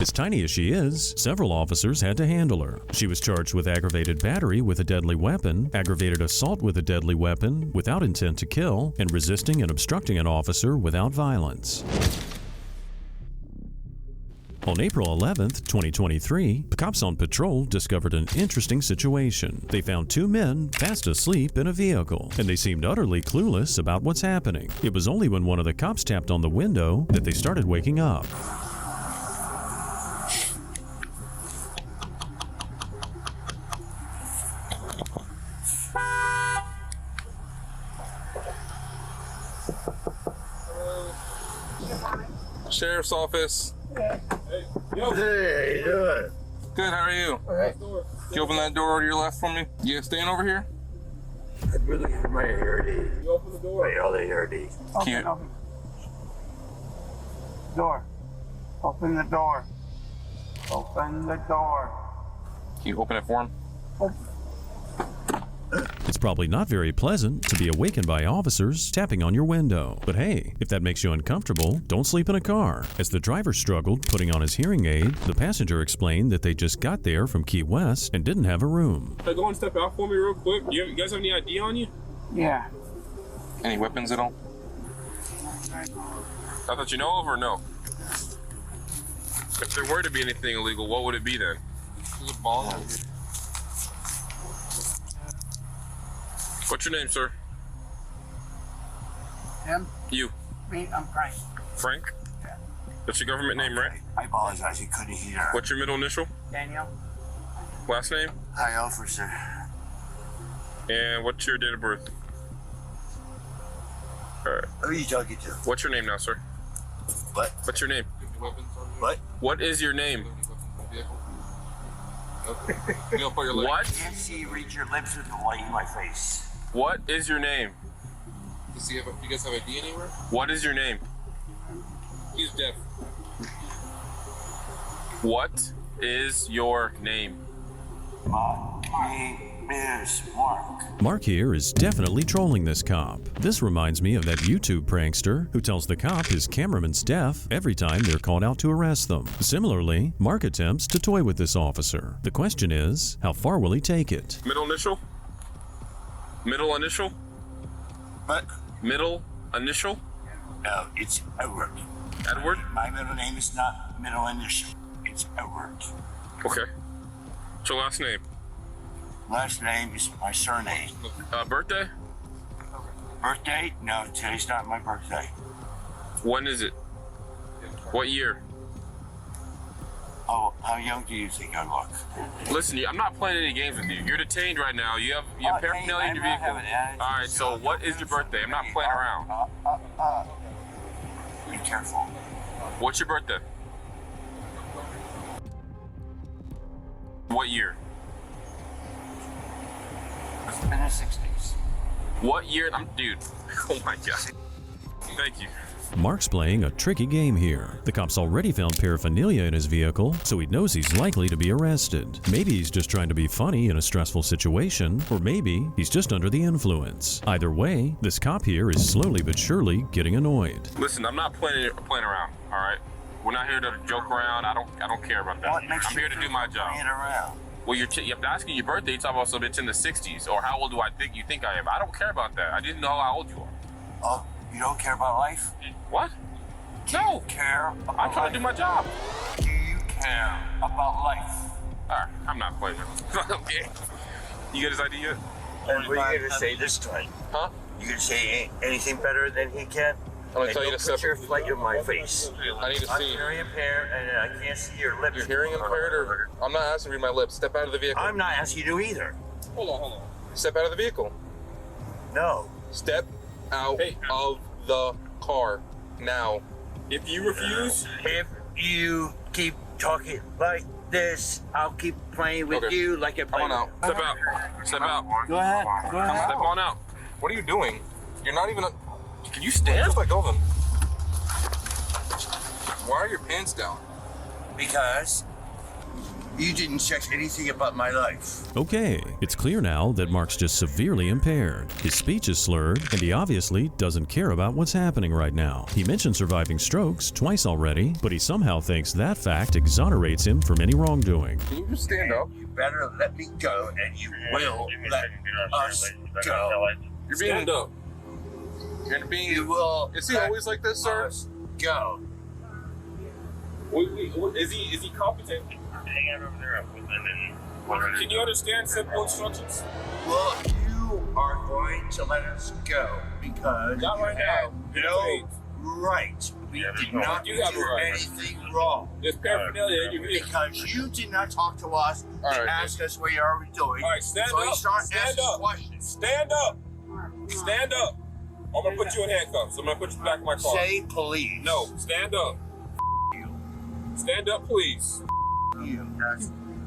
As tiny as she is, several officers had to handle her. She was charged with aggravated battery with a deadly weapon, aggravated assault with a deadly weapon without intent to kill, and resisting and obstructing an officer without violence. On April 11th, 2023, the cops on patrol discovered an interesting situation. They found two men fast asleep in a vehicle, and they seemed utterly clueless about what's happening. It was only when one of the cops tapped on the window that they started waking up. Sheriff's office. Hey, how you doing? Good, how are you? All right. Can you open that door to your left for me? You staying over here? I'm really in my ARD. You open the door? Right, all the ARD. Can you... Door. Open the door. Open the door. Can you open it for him? It's probably not very pleasant to be awakened by officers tapping on your window. But hey, if that makes you uncomfortable, don't sleep in a car. As the driver struggled putting on his hearing aid, the passenger explained that they just got there from Key West and didn't have a room. Hey, go and step out for me real quick. You guys have any ID on you? Yeah. Any weapons at all? Not that you know of, or no? If there were to be anything illegal, what would it be then? What's your name, sir? Him? You. Me? I'm Frank. Frank? Yeah. That's your government name, right? I apologize. You couldn't hear. What's your middle initial? Daniel? Last name? Hi, officer. And what's your date of birth? Alright. Who are you talking to? What's your name now, sir? What? What's your name? What? What is your name? What? I can't see you read your lips with the light in my face. What is your name? Does you guys have ID anywhere? What is your name? He's deaf. What is your name? My name is Mark. Mark here is definitely trolling this cop. This reminds me of that YouTube prankster who tells the cop his cameraman's deaf every time they're called out to arrest them. Similarly, Mark attempts to toy with this officer. The question is, how far will he take it? Middle initial? Middle initial? What? Middle initial? No, it's Edward. Edward? My middle name is not middle initial. It's Edward. Okay. What's your last name? Last name is my surname. Birthday? Birthday? No, today's not my birthday. When is it? What year? Oh, how young do you think I look? Listen, I'm not playing any games with you. You're detained right now. You have paraphernalia in your vehicle. All right, so what is your birthday? I'm not playing around. Be careful. What's your birthday? What year? It's in the 60s. What year? Dude. Oh my God. Thank you. Mark's playing a tricky game here. The cops already found paraphernalia in his vehicle, so he knows he's likely to be arrested. Maybe he's just trying to be funny in a stressful situation, or maybe he's just under the influence. Either way, this cop here is slowly but surely getting annoyed. Listen, I'm not playing around, all right? We're not here to joke around. I don't care about that. I'm here to do my job. Around? Well, you're asking your birthday. You talk about something it's in the 60s, or how old do I think you think I am? I don't care about that. I didn't know how old you are. Oh, you don't care about life? What? No. Care about I'm trying to do my job. Do you care about life? All right, I'm not playing. Okay. You get his ID yet? And what are you gonna say this time? Huh? You gonna say anything better than he can? I'm gonna tell you to put your light in my face. I need to I'm see. hearing impaired, and I can't see your lips. You're hearing impaired, or I'm not asking you to read my lips. Step out of the vehicle. I'm not asking you to either. Hold on. Step out of the vehicle. No. Step out of the car now. If you refuse, if you keep talking like this, I'll keep playing with you like a play. Come on out. Step out. Step out. Go ahead. Go ahead. Step on out. What are you doing? You're not even. Can you stand? Just let go of him. Why are your pants down? Because you didn't check anything about my life. Okay, it's clear now that Mark's just severely impaired. His speech is slurred, and he obviously doesn't care about what's happening right now. He mentioned surviving strokes twice already, but he somehow thinks that fact exonerates him from any wrongdoing. Can you just stand up? You better let me go, and you will let us go. You're being stand up. You're being. You will. Is he always like this, sir? Go. Is he competent? Hang out over there. Can you understand simple instructions? Well, you are going to let us go because not right now. No right. We did not do anything wrong. There's paraphernalia in your vehicle. Because you did not talk to us and ask us what you are doing. All right, stand so up. Stand up. Questions. Stand up. Stand up. I'm gonna put you in handcuffs. I'm gonna put you back in my car. Say please. No, stand up. You. Stand up, please. You.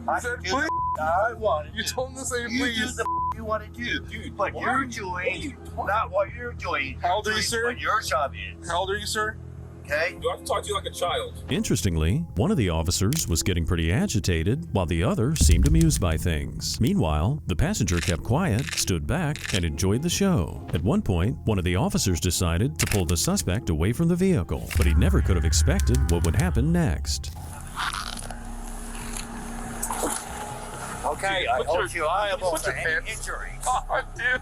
I said please. I want. You told him to say please. You do the you want to do, dude. But you're doing not what you're doing. How old are you, sir? What your job is. How old are you, sir? Okay. Do I have to talk to you like a child? Interestingly, one of the officers was getting pretty agitated, while the other seemed amused by things. Meanwhile, the passenger kept quiet, stood back, and enjoyed the show. At one point, one of the officers decided to pull the suspect away from the vehicle, but he never could have expected what would happen next. Okay, I hold you liable for any injury. Oh, dude.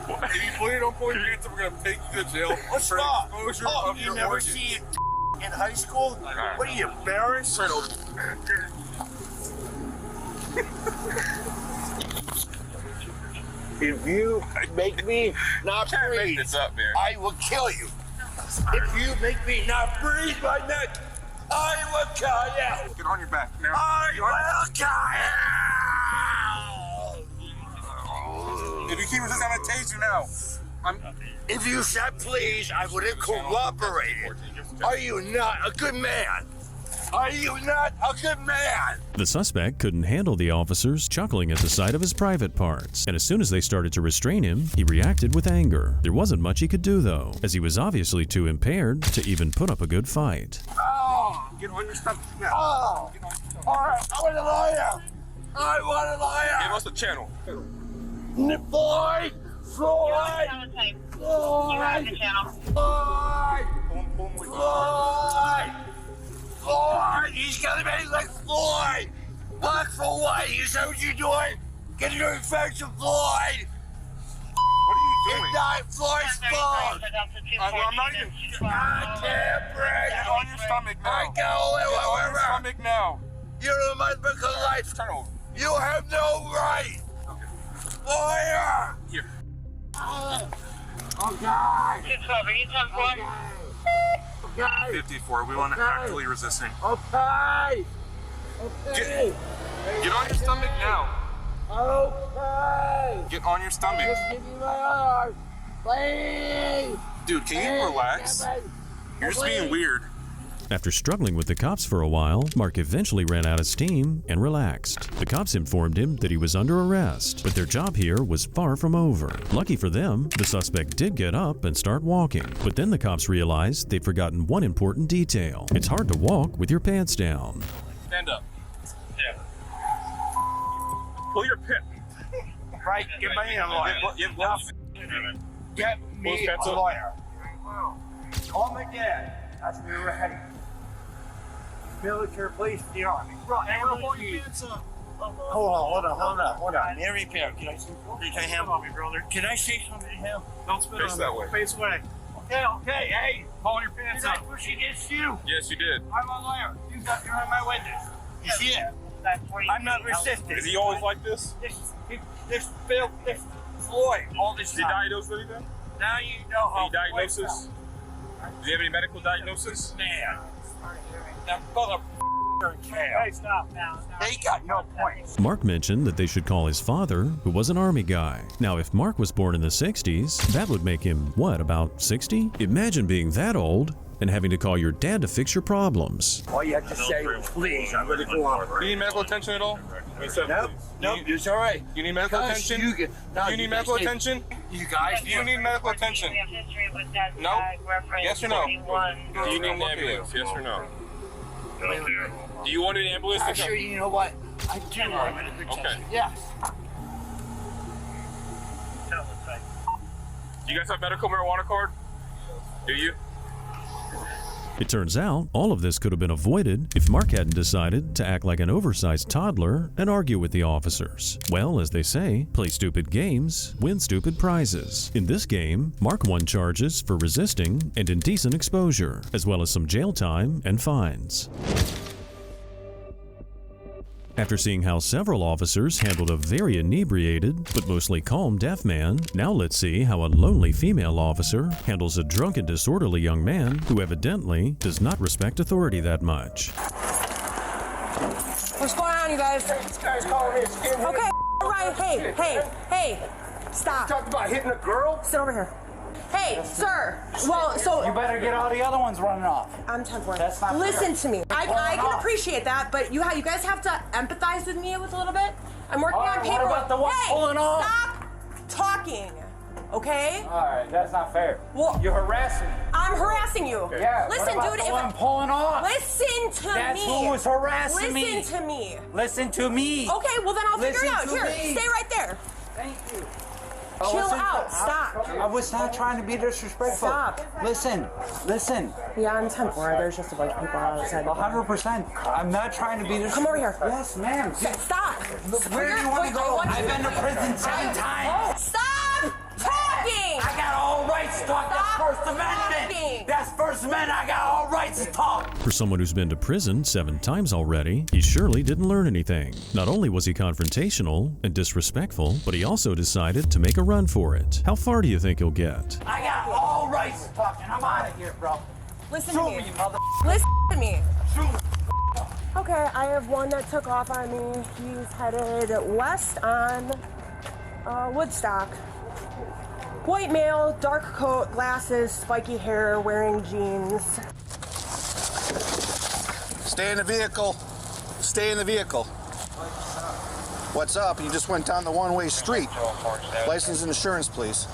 If you please don't pull your hands up, we're gonna take you to jail. What's for wrong? exposure Oh, of you your never organs. see it in high school? Right. What are you, embarrassed? If you make me not breathe, this up, man. I will kill you. If you make me not breathe my neck, I will kill you. Get on your back now. I will kill you. If you keep resisting, I'm gonna tase you now. If you said please, I would have cooperated. Are you not a good man? Are you not a good man? The suspect couldn't handle the officers chuckling at the sight of his private parts, and as soon as they started to restrain him, he reacted with anger. There wasn't much he could do, though, as he was obviously too impaired to even put up a good fight. Oh, get on your stomach now. Oh, all right, I want a lawyer. I want a lawyer. Give us the channel. Floyd! Floyd! You have the channel. Floyd! Floyd! Floyd! He's gonna be like Floyd! Black for white! You know what you're doing? Get your infection, Floyd! What are you doing? It's not Floyd's fault! I'm not even. I can't breathe! Get on your stomach now. I go Get on your stomach now. You're my medical life! Turn over. You have no right! Lawyer! Here. Oh, God! 212, are you 10-4? Okay! 54, we want to actively resisting. Okay! Okay! Get on your stomach now. Okay! Get on your stomach. Just give me my arm! Please! Dude, can you relax? You're just being weird. After struggling with the cops for a while, Mark eventually ran out of steam and relaxed. The cops informed him that he was under arrest, but their job here was far from over. Lucky for them, the suspect did get up and start walking, but then the cops realized they'd forgotten one important detail. It's hard to walk with your pants down. Stand up. Yeah. Pull your pip. Right, get me a lawyer. Get me a lawyer. Call me dad. That's where we're heading. Military police, the army. Right, hold on. Mary Bear, can I say something to him? Can I say something to him? Don't spit on that way. Face away. Okay, hey. Pull your pants up. Push against you. Yes, you did. I'm a lawyer. You're my witness. You see it? I'm not resisting. Is he always like this? This Floyd, all this Is he diagnosed with anything? Now you know how. Any diagnosis? Do you have any medical diagnosis? Man. That motherfucker in jail. Hey, stop now. They got no points. Mark mentioned that they should call his father, who was an army guy. Now, if Mark was born in the 60s, that would make him, what, about 60? Imagine being that old and having to call your dad to fix your problems. All you have to say is, please, I'm going to cooperate. Do you need medical attention at all? Nope, it's all right. You need medical attention? You need medical attention? You guys, Do you need medical attention? No? Yes or no? Do you need an ambulance? Yes or no? Do you want an ambulance to come? Actually, you know what? I do want medical attention. Okay. Yes. Do you guys have medical marijuana card? Do you? It turns out all of this could have been avoided if Mark hadn't decided to act like an oversized toddler and argue with the officers. Well, as they say, play stupid games, win stupid prizes. In this game, Mark won charges for resisting and indecent exposure, as well as some jail time and fines. After seeing how several officers handled a very inebriated but mostly calm deaf man, now let's see how a lonely female officer handles a drunk and disorderly young man who evidently does not respect authority that much. What's going on, you guys? This guy's calling his kid. Okay, all right. Hey, stop. You talked about hitting a girl? Sit over here. Hey, sir. Well, so You better get all the other ones running off. I'm 10-4. That's not Listen fair. to me. I can appreciate that, but you guys have to empathize with me with a little bit. I'm working All right, on what paperwork. about the one pulling off? Stop talking. Okay? All right, that's not fair. Well, You're harassing me. I'm harassing you. Yeah. Listen, what about dude. the one pulling off? Listen to me. That's who was harassing me. Listen to me. Listen to me. Okay, well then I'll figure it Listen out. to Here, me. stay right there. Thank you. Chill out. Stop. I was not trying to be disrespectful. Stop. Listen. Yeah, I'm 10-4. There's just a bunch of people outside. 100%. I'm not trying to be disrespectful. Come over here. Yes, ma'am. Stop. Where do you want to go? I've been to prison 7 times. Stop talking. I got all rights to talk. That's First Amendment. That's First Amendment. I got all rights to talk. For someone who's been to prison 7 times already, he surely didn't learn anything. Not only was he confrontational and disrespectful, but he also decided to make a run for it. How far do you think he'll get? I got all rights to talk, and I'm out of here, bro. Listen Shoot to me. me, mother. Listen to me. Shoot me. Okay, I have one that took off on me. He's headed west on Woodstock. White male, dark coat, glasses, spiky hair, wearing jeans. Stay in the vehicle. Stay in the vehicle. What's up? You just went down the one-way street. License and insurance, please.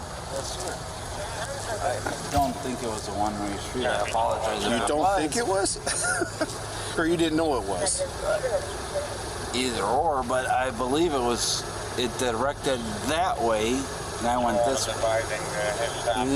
I don't think it was a one-way street. I apologize. You don't think it was? Or you didn't know it was? Either or, but I believe it was. It directed that way, and I went this way.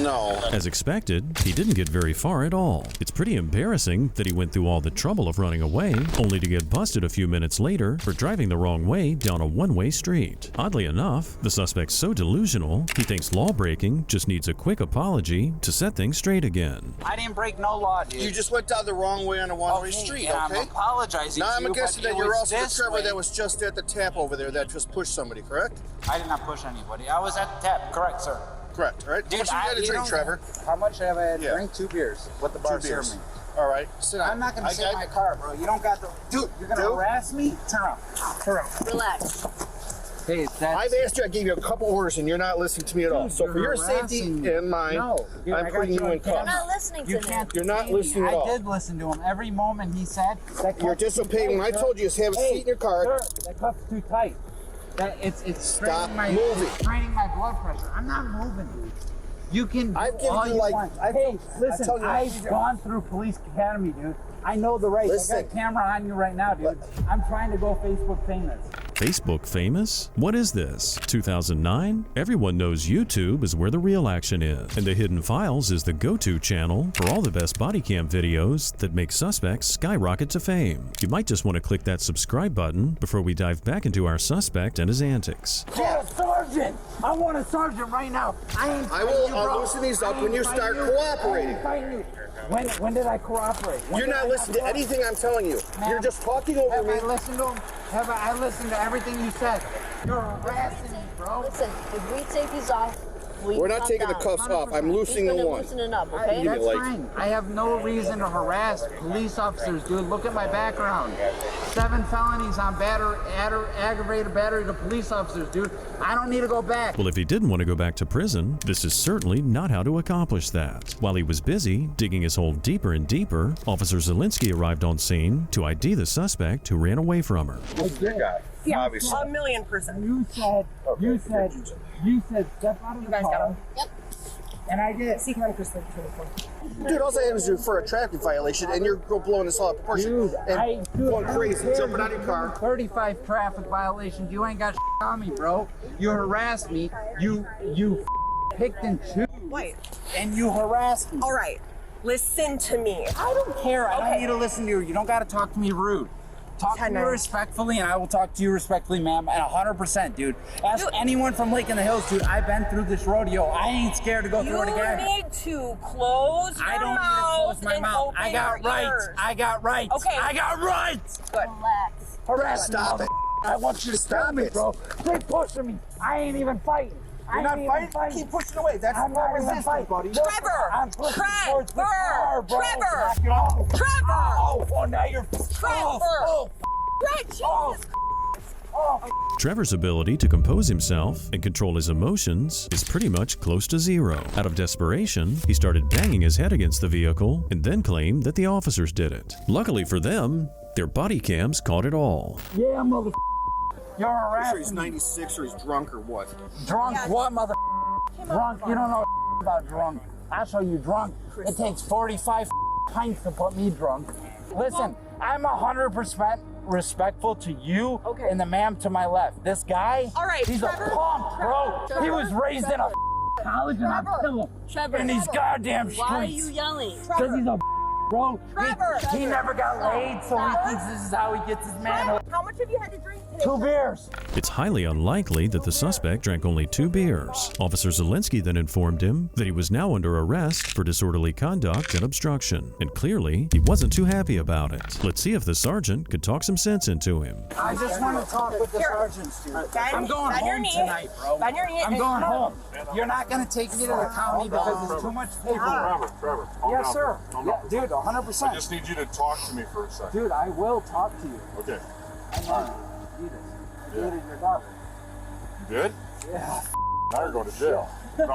No. As expected, he didn't get very far at all. It's pretty embarrassing that he went through all the trouble of running away, only to get busted a few minutes later for driving the wrong way down a one-way street. Oddly enough, the suspect's so delusional, he thinks law-breaking just needs a quick apology to set things straight again. I didn't break no law, dude. You just went down the wrong way on a one-way street, okay? I'm apologizing now to I'm you, guessing but that it you're was also the this Trevor way. that was just at the tap over there that just pushed somebody, correct? I did not push anybody. I was at the tap. Correct, sir. Correct, right? Dude, How much you had to drink, Trevor? How much have I had to drink? 2 beers. What the bar 2 beers. served me. All right, sit down. I'm not going to sit in my car, bro. You don't got the... Dude, you're going to harass me? Turn around. Turn around. Relax. Hey, I've asked you, I gave you a couple orders, and you're not listening to me at all. So for your safety and mine, I'm putting you in cuffs. I'm not listening to him. You're not listening at all. I did listen to him. Every moment he said... You're disobeying. When I told you to have a seat in your car. Sir, that cuff's too tight. It's Stop straining moving. It's straining my blood pressure. I'm not moving, dude. You can do I've given all you you like... want. Hey, listen, I've gone through police academy, dude. I know the rights. Listen. I got a camera on you right now, dude. I'm trying to go Facebook famous. Facebook famous? What is this? 2009? Everyone knows YouTube is where the real action is, and the Hidden Files is the go-to channel for all the best body cam videos that make suspects skyrocket to fame. You might just want to click that subscribe button before we dive back into our suspect and his antics. Yeah, sergeant! I want a sergeant right now. I will loosen these up when you start cooperating. When did I cooperate? You're not listening to anything I'm telling you. You're just talking over me. Have I listened to him? Have I listened to everything you said? You're harassing me, bro. Listen, if we take these off, we're not taking the cuffs off. I'm loosening the one. Loosening up, okay? That's fine. I have no reason to harass police officers, dude. Look at my background. 7 felonies on aggravated battery to police officers, dude. I don't need to go back. Well, if he didn't want to go back to prison, this is certainly not how to accomplish that. While he was busy digging his hole deeper and deeper, Officer Zielinski arrived on scene to ID the suspect who ran away from her. Good guy. Yeah, Obviously. 1,000,000%. You said step out of the car. Yep. And I did. Dude, all I had was for a traffic violation, and you're blowing this all out of proportion. And going crazy, jumping out of your car. 35 traffic violations. You ain't got on me, bro. You harassed me. You picked and chose. Wait. And you harassed me. All right. Listen to me. I don't care. I don't need to listen to you. You don't got to talk to me rude. Talk to me respectfully, and I will talk to you respectfully, ma'am. And 100%, dude. Ask anyone from Lake in the Hills, dude. I've been through this rodeo. I ain't scared to go through it again. You need to close your I don't mouth need to close my and mouth. open I got your rights. ears. I got rights. Okay. I got rights. Good. Relax. Harass me, Stop it. I want you to stop me, bro. Quit pushing me. I ain't even fighting. You're not fighting? Keep pushing away. That's not resistance, buddy. Trevor! I'm pushing towards the Trevor! car, bro. Trevor! Knock it off. Trevor! Oh, now you're... Trevor! Trevor's ability to compose himself and control his emotions is pretty much close to zero. Out of desperation, he started banging his head against the vehicle and then claimed that the officers did it. Luckily for them, their body cams caught it all. Yeah, mother... You're harassing Sure he's 96 or he's drunk or what? Drunk what, mother... Drunk? You don't know about drunk. I'll show you drunk. It takes 45 pints to put me drunk. Listen, I'm 100% respectful to you and the ma'am to my left. This guy, he's Trevor, a punk, bro. Trevor, he was raised in a college and I kill him in these goddamn streets. Why are you yelling? Because he's a bro. Trevor. He never got laid, so he thinks this is how he gets his manhood. How much have you had to drink today? 2 beers. It's highly unlikely that the suspect drank only 2 beers. Officer Zielinski then informed him that he was now under arrest for disorderly conduct and obstruction, and clearly he wasn't too happy about it. Let's see if the sergeant could talk some sense into him. I just want to talk with the sergeants, dude. I'm going home tonight, bro. Bend your knee. I'm going home. You're not going to take me to the county because there's too much paperwork. Trevor, Yes, sir. Yeah, dude, 100%. I just need you to talk to me for a second. Dude, I will talk to you. Okay. I know you do this. I dated your daughter. You did? Yeah. Now you're going to jail. No. I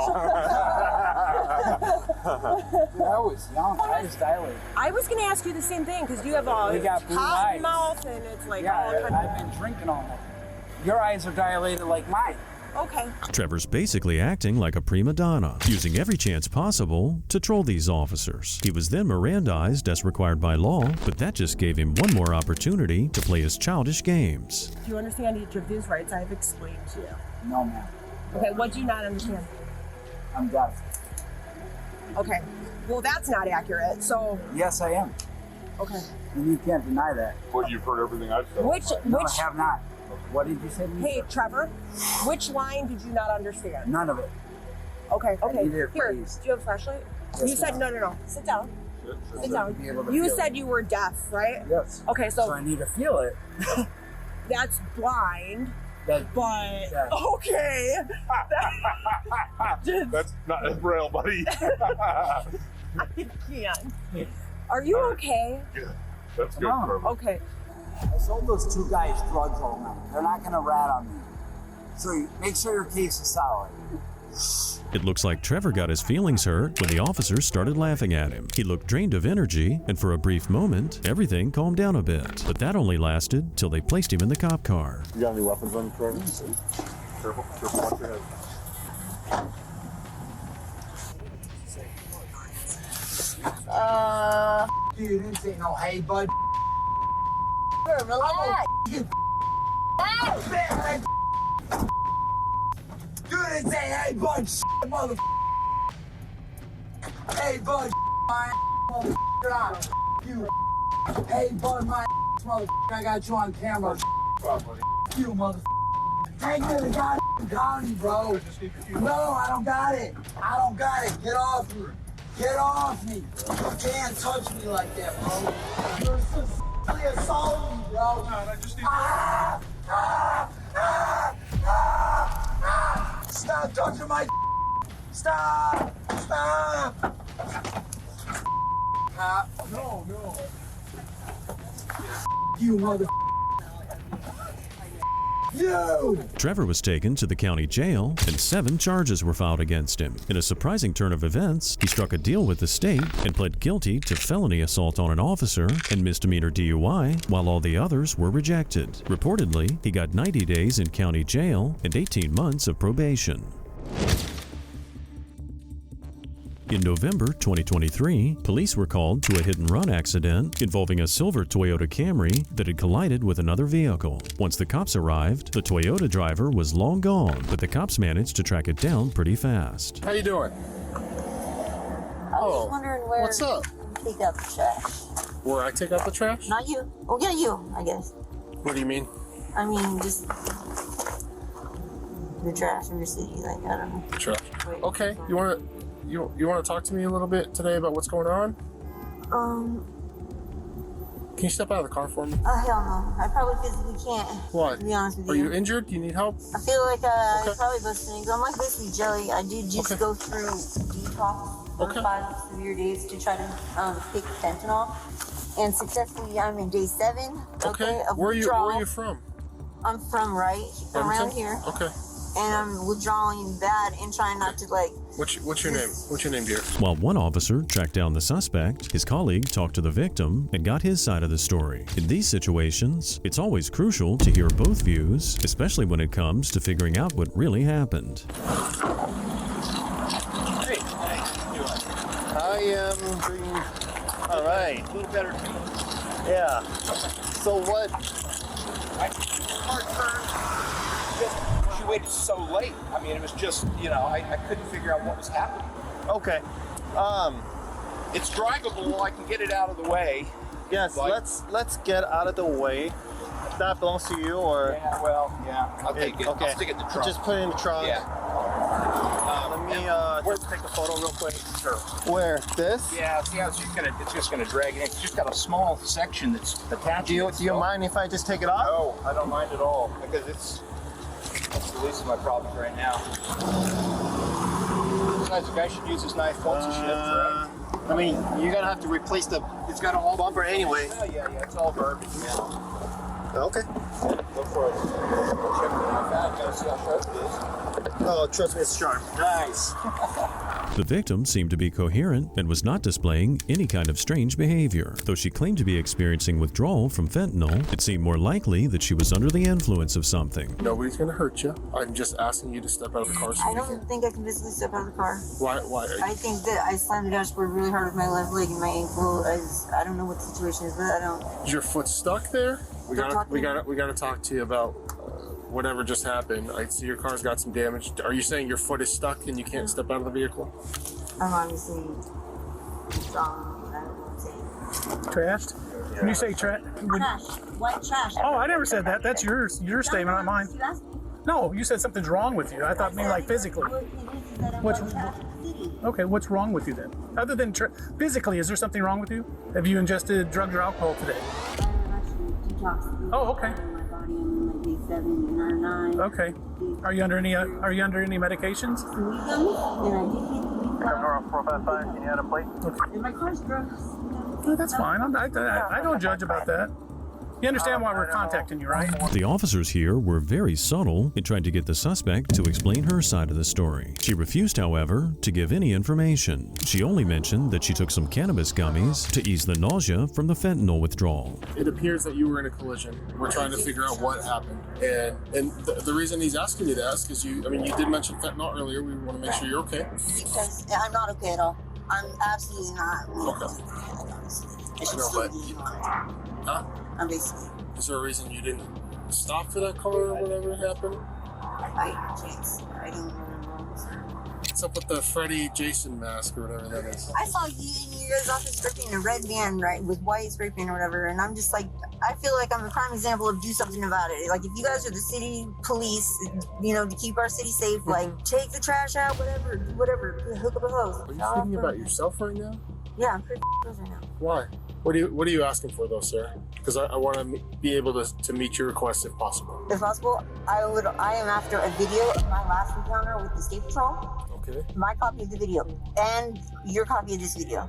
was young. I was dilated. I was going to ask you the same thing because you have a You got blue hot eyes. mouth and it's like Yeah, all kind I've been drinking all night. Your eyes are dilated like mine. Okay. Trevor's basically acting like a prima donna, using every chance possible to troll these officers. He was then Mirandized as required by law, but that just gave him one more opportunity to play his childish games. Do you understand each of these rights I've explained to you? No, ma'am. Okay, what do you not understand? I'm deaf. Okay. Well, that's not accurate. So, Yes, I am. okay. And you can't deny that. Well, you've heard everything I've said. No, I have not. What did you say to me? Hey, Trevor, which line did you not understand? None of it. Okay, okay. need it, Here, please. do you have a flashlight? Yes, You said ma'am. no. Sit down. Sit down. Be able to You feel said it. you were deaf, right? Yes. Okay, So I need to feel it. that's blind. That, But that- okay. That's not as braille, buddy. I can't. Are you okay? Yeah, that's good, Come on. Trevor. Okay. I sold those two guys drugs all night. They're not going to rat on me. So make sure your case is solid. It looks like Trevor got his feelings hurt when the officers started laughing at him. He looked drained of energy, and for a brief moment, everything calmed down a bit. But that only lasted till they placed him in the cop car. You got any weapons on you, Trevor? Careful, watch your head. Dude, this ain't no hey, bud. Relax. Dude, this ain't hey, bud. Mother. Hey, bud. My mother. You. Hey, bud. My mother. I got you on camera. You mother. Take me to the goddamn county, bro. No, I don't got it. I don't got it. Get off me. Get off me. You can't touch me like that, bro. You're sexually assaulting me, bro. Stop touching my Stop. Stop. No. You mother. You! Trevor was taken to the county jail, and 7 charges were filed against him. In a surprising turn of events, he struck a deal with the state and pled guilty to felony assault on an officer and misdemeanor DUI, while all the others were rejected. Reportedly, he got 90 days in county jail and 18 months of probation. In November 2023, police were called to a hit-and-run accident involving a silver Toyota Camry that had collided with another vehicle. Once the cops arrived, the Toyota driver was long gone, but the cops managed to track it down pretty fast. How you doing? I was wondering where what's up? you take out the trash. Where I take out the trash? Not you. Oh yeah, you, I guess. What do you mean? I mean, just the trash in your city. Like, I don't know. Trash. Okay, you want to talk to me a little bit today about what's going on? Can you step out of the car for me? Oh hell no! I probably physically can't. Why? To be honest with Are you. you injured? Do you need help? I feel like I probably busted things. I'm like basically jelly. I do just go through detox for 5 severe days to try to take fentanyl, and successfully I'm in day 7. Okay. Of Where withdrawal. are you from? I'm from around here. Okay. And I'm withdrawing bad and trying not to like. What's your name? What's your name, dear? While one officer tracked down the suspect, his colleague talked to the victim and got his side of the story. In these situations, it's always crucial to hear both views, especially when it comes to figuring out what really happened. Hey, I am doing all right. A little better. Yeah. So what? She waited so late. I mean, it was just, I couldn't figure out what was happening. Okay. It's drivable. I can get it out of the way. Yes. Let's get out of the way. That belongs to you, or? Yeah. I'll take it. Okay. I'll stick it in the trunk. Just put it in the trunk. Yeah. Let me just take a photo real quick. Sure. Where? This? Yeah. See how it's just gonna drag it in. It's just got a small section that's attached. Do you mind if I just take it off? No, I don't mind at all because that's the least of my problems right now. Besides, the guy should use his knife once a shift, right? I mean, you're gonna have to replace it's got a whole bumper anyway. Yeah, it's all garbage. Yeah. Okay. Look for it. Check it out. That goes. Oh, trust me, it's sharp. Nice. The victim seemed to be coherent and was not displaying any kind of strange behavior. Though she claimed to be experiencing withdrawal from fentanyl, it seemed more likely that she was under the influence of something. Nobody's gonna hurt you. I'm just asking you to step out of the car. I don't think I can physically step out of the car. Why? I think that I slammed the dashboard really hard with my left leg and my ankle. I don't know what the situation is, but I don't. Is your foot stuck there? We gotta talk to you about whatever just happened. I see your car's got some damage. Are you saying your foot is stuck and you can't step out of the vehicle? I'm obviously strong. I don't know what I'm saying. Trashed? When you say trash? Trash. White trash. Oh, I never said that. That's your statement, not mine. You asked me. No, you said something's wrong with you. I thought maybe like physically. What's wrong with you then? Other than physically, is there something wrong with you? Have you ingested drugs or alcohol today? I'm actually detoxing. Oh, okay. My body, I'm like day 7 and 9. Okay. Are you under any medications? Some weed gummies, and I did get 455, can you add a plate? Okay. and my car's drugs. Oh, that's fine. I don't judge about that. You understand why we're contacting you, right? The officers here were very subtle in trying to get the suspect to explain her side of the story. She refused, however, to give any information. She only mentioned that she took some cannabis gummies to ease the nausea from the fentanyl withdrawal. It appears that you were in a collision. We're trying to figure out what happened. And the reason he's asking you that is because you did mention fentanyl earlier. We want to make sure you're okay. Because I'm not okay at all. I'm absolutely not. Okay. I should No, still but be Huh? I'm basically. Is there a reason you didn't stop for that car or whatever happened? I can't. I don't remember. What's up with the Freddy Jason mask or whatever that is? I saw you in your guys' office stripping a red van, right, with white spray paint or whatever, and I'm just like, I feel like I'm a prime example of do something about it. Like, if you guys are the city police, to keep our city safe, like, take the trash out, whatever, hook up a hose. Are you thinking about yourself right now? Yeah, I'm pretty close right now. Why? What are you asking for though, sir? Because I want to be able to meet your request if possible. If possible, I am after a video of my last encounter with the State Patrol. Okay. My copy of the video and your copy of this video.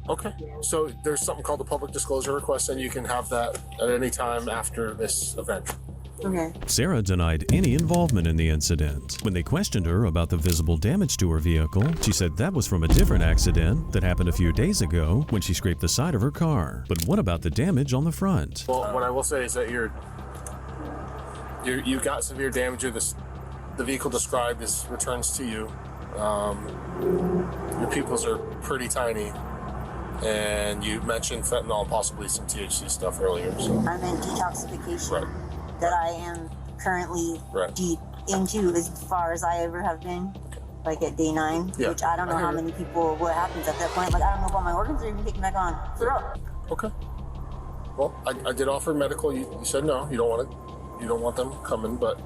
Okay. So there's something called the public disclosure request, and you can have that at any time after this event. Okay. Sarah denied any involvement in the incident. When they questioned her about the visible damage to her vehicle, she said that was from a different accident that happened a few days ago when she scraped the side of her car. But what about the damage on the front? Well, what I will say is that you got severe damage. The vehicle described as returns to you. Your pupils are pretty tiny, and you mentioned fentanyl and possibly some THC stuff earlier. So. I'm in detoxification. Right. That I am currently deep into as far as I ever have been, like at day 9, which I don't know how many people, what happens at that point. Like, I don't know if all my organs are even taken back on. Okay. Well, I did offer medical. You said no, you don't want it. You don't want them coming, but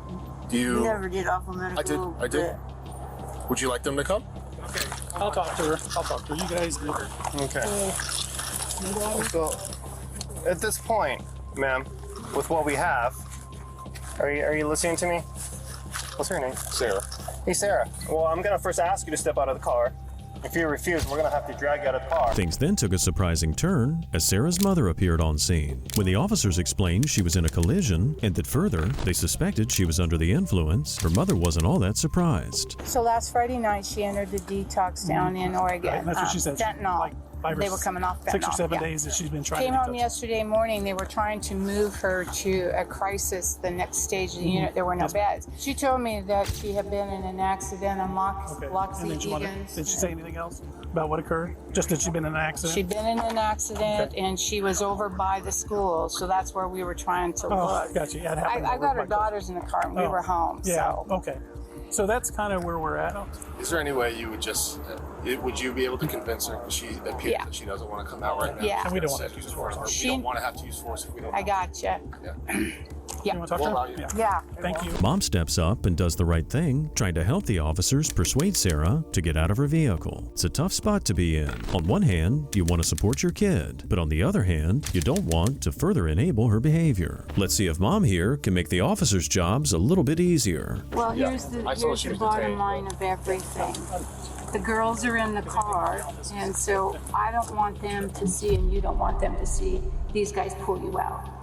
do you? You never did offer medical. I did. Would you like them to come? Okay. I'll talk to her. You guys do. Okay. So, at this point, ma'am, with what we have, are you listening to me? What's her name? Sarah. Hey, Sarah. Well, I'm gonna first ask you to step out of the car. If you refuse, we're gonna have to drag you out of the car. Things then took a surprising turn as Sarah's mother appeared on scene. When the officers explained she was in a collision and that further they suspected she was under the influence, her mother wasn't all that surprised. So last Friday night, she entered the detox down in Oregon. Right, that's what she said. Fentanyl. They were coming off fentanyl. 6 or 7 days that she's been trying Came to home yesterday morning. They were trying to move her to a crisis, the next stage of the unit. There were no beds. She told me that she had been in an accident on Loxie Egan's. Did she say anything else about what occurred? Just that she'd been in an accident? She'd been in an accident, and she was over by the school, so that's where we were trying to look. Gotcha. Yeah, it happened I got her daughters in the car, and we were home. Yeah, so. okay. So that's kind of where we're at. Is there any way you would just, would you be able to convince her because she appears that she doesn't want to come out right now? Yeah. And we don't want to use force. We don't want to have to use force if we don't. I gotcha. Yeah. Yeah. You want to talk to her? Yeah. Thank you. Mom steps up and does the right thing, trying to help the officers persuade Sarah to get out of her vehicle. It's a tough spot to be in. On one hand, you want to support your kid, but on the other hand, you don't want to further enable her behavior. Let's see if Mom here can make the officers' jobs a little bit easier. Well, here's the bottom line of everything. The girls are in the car, and so I don't want them to see, and you don't want them to see, these guys pull you out.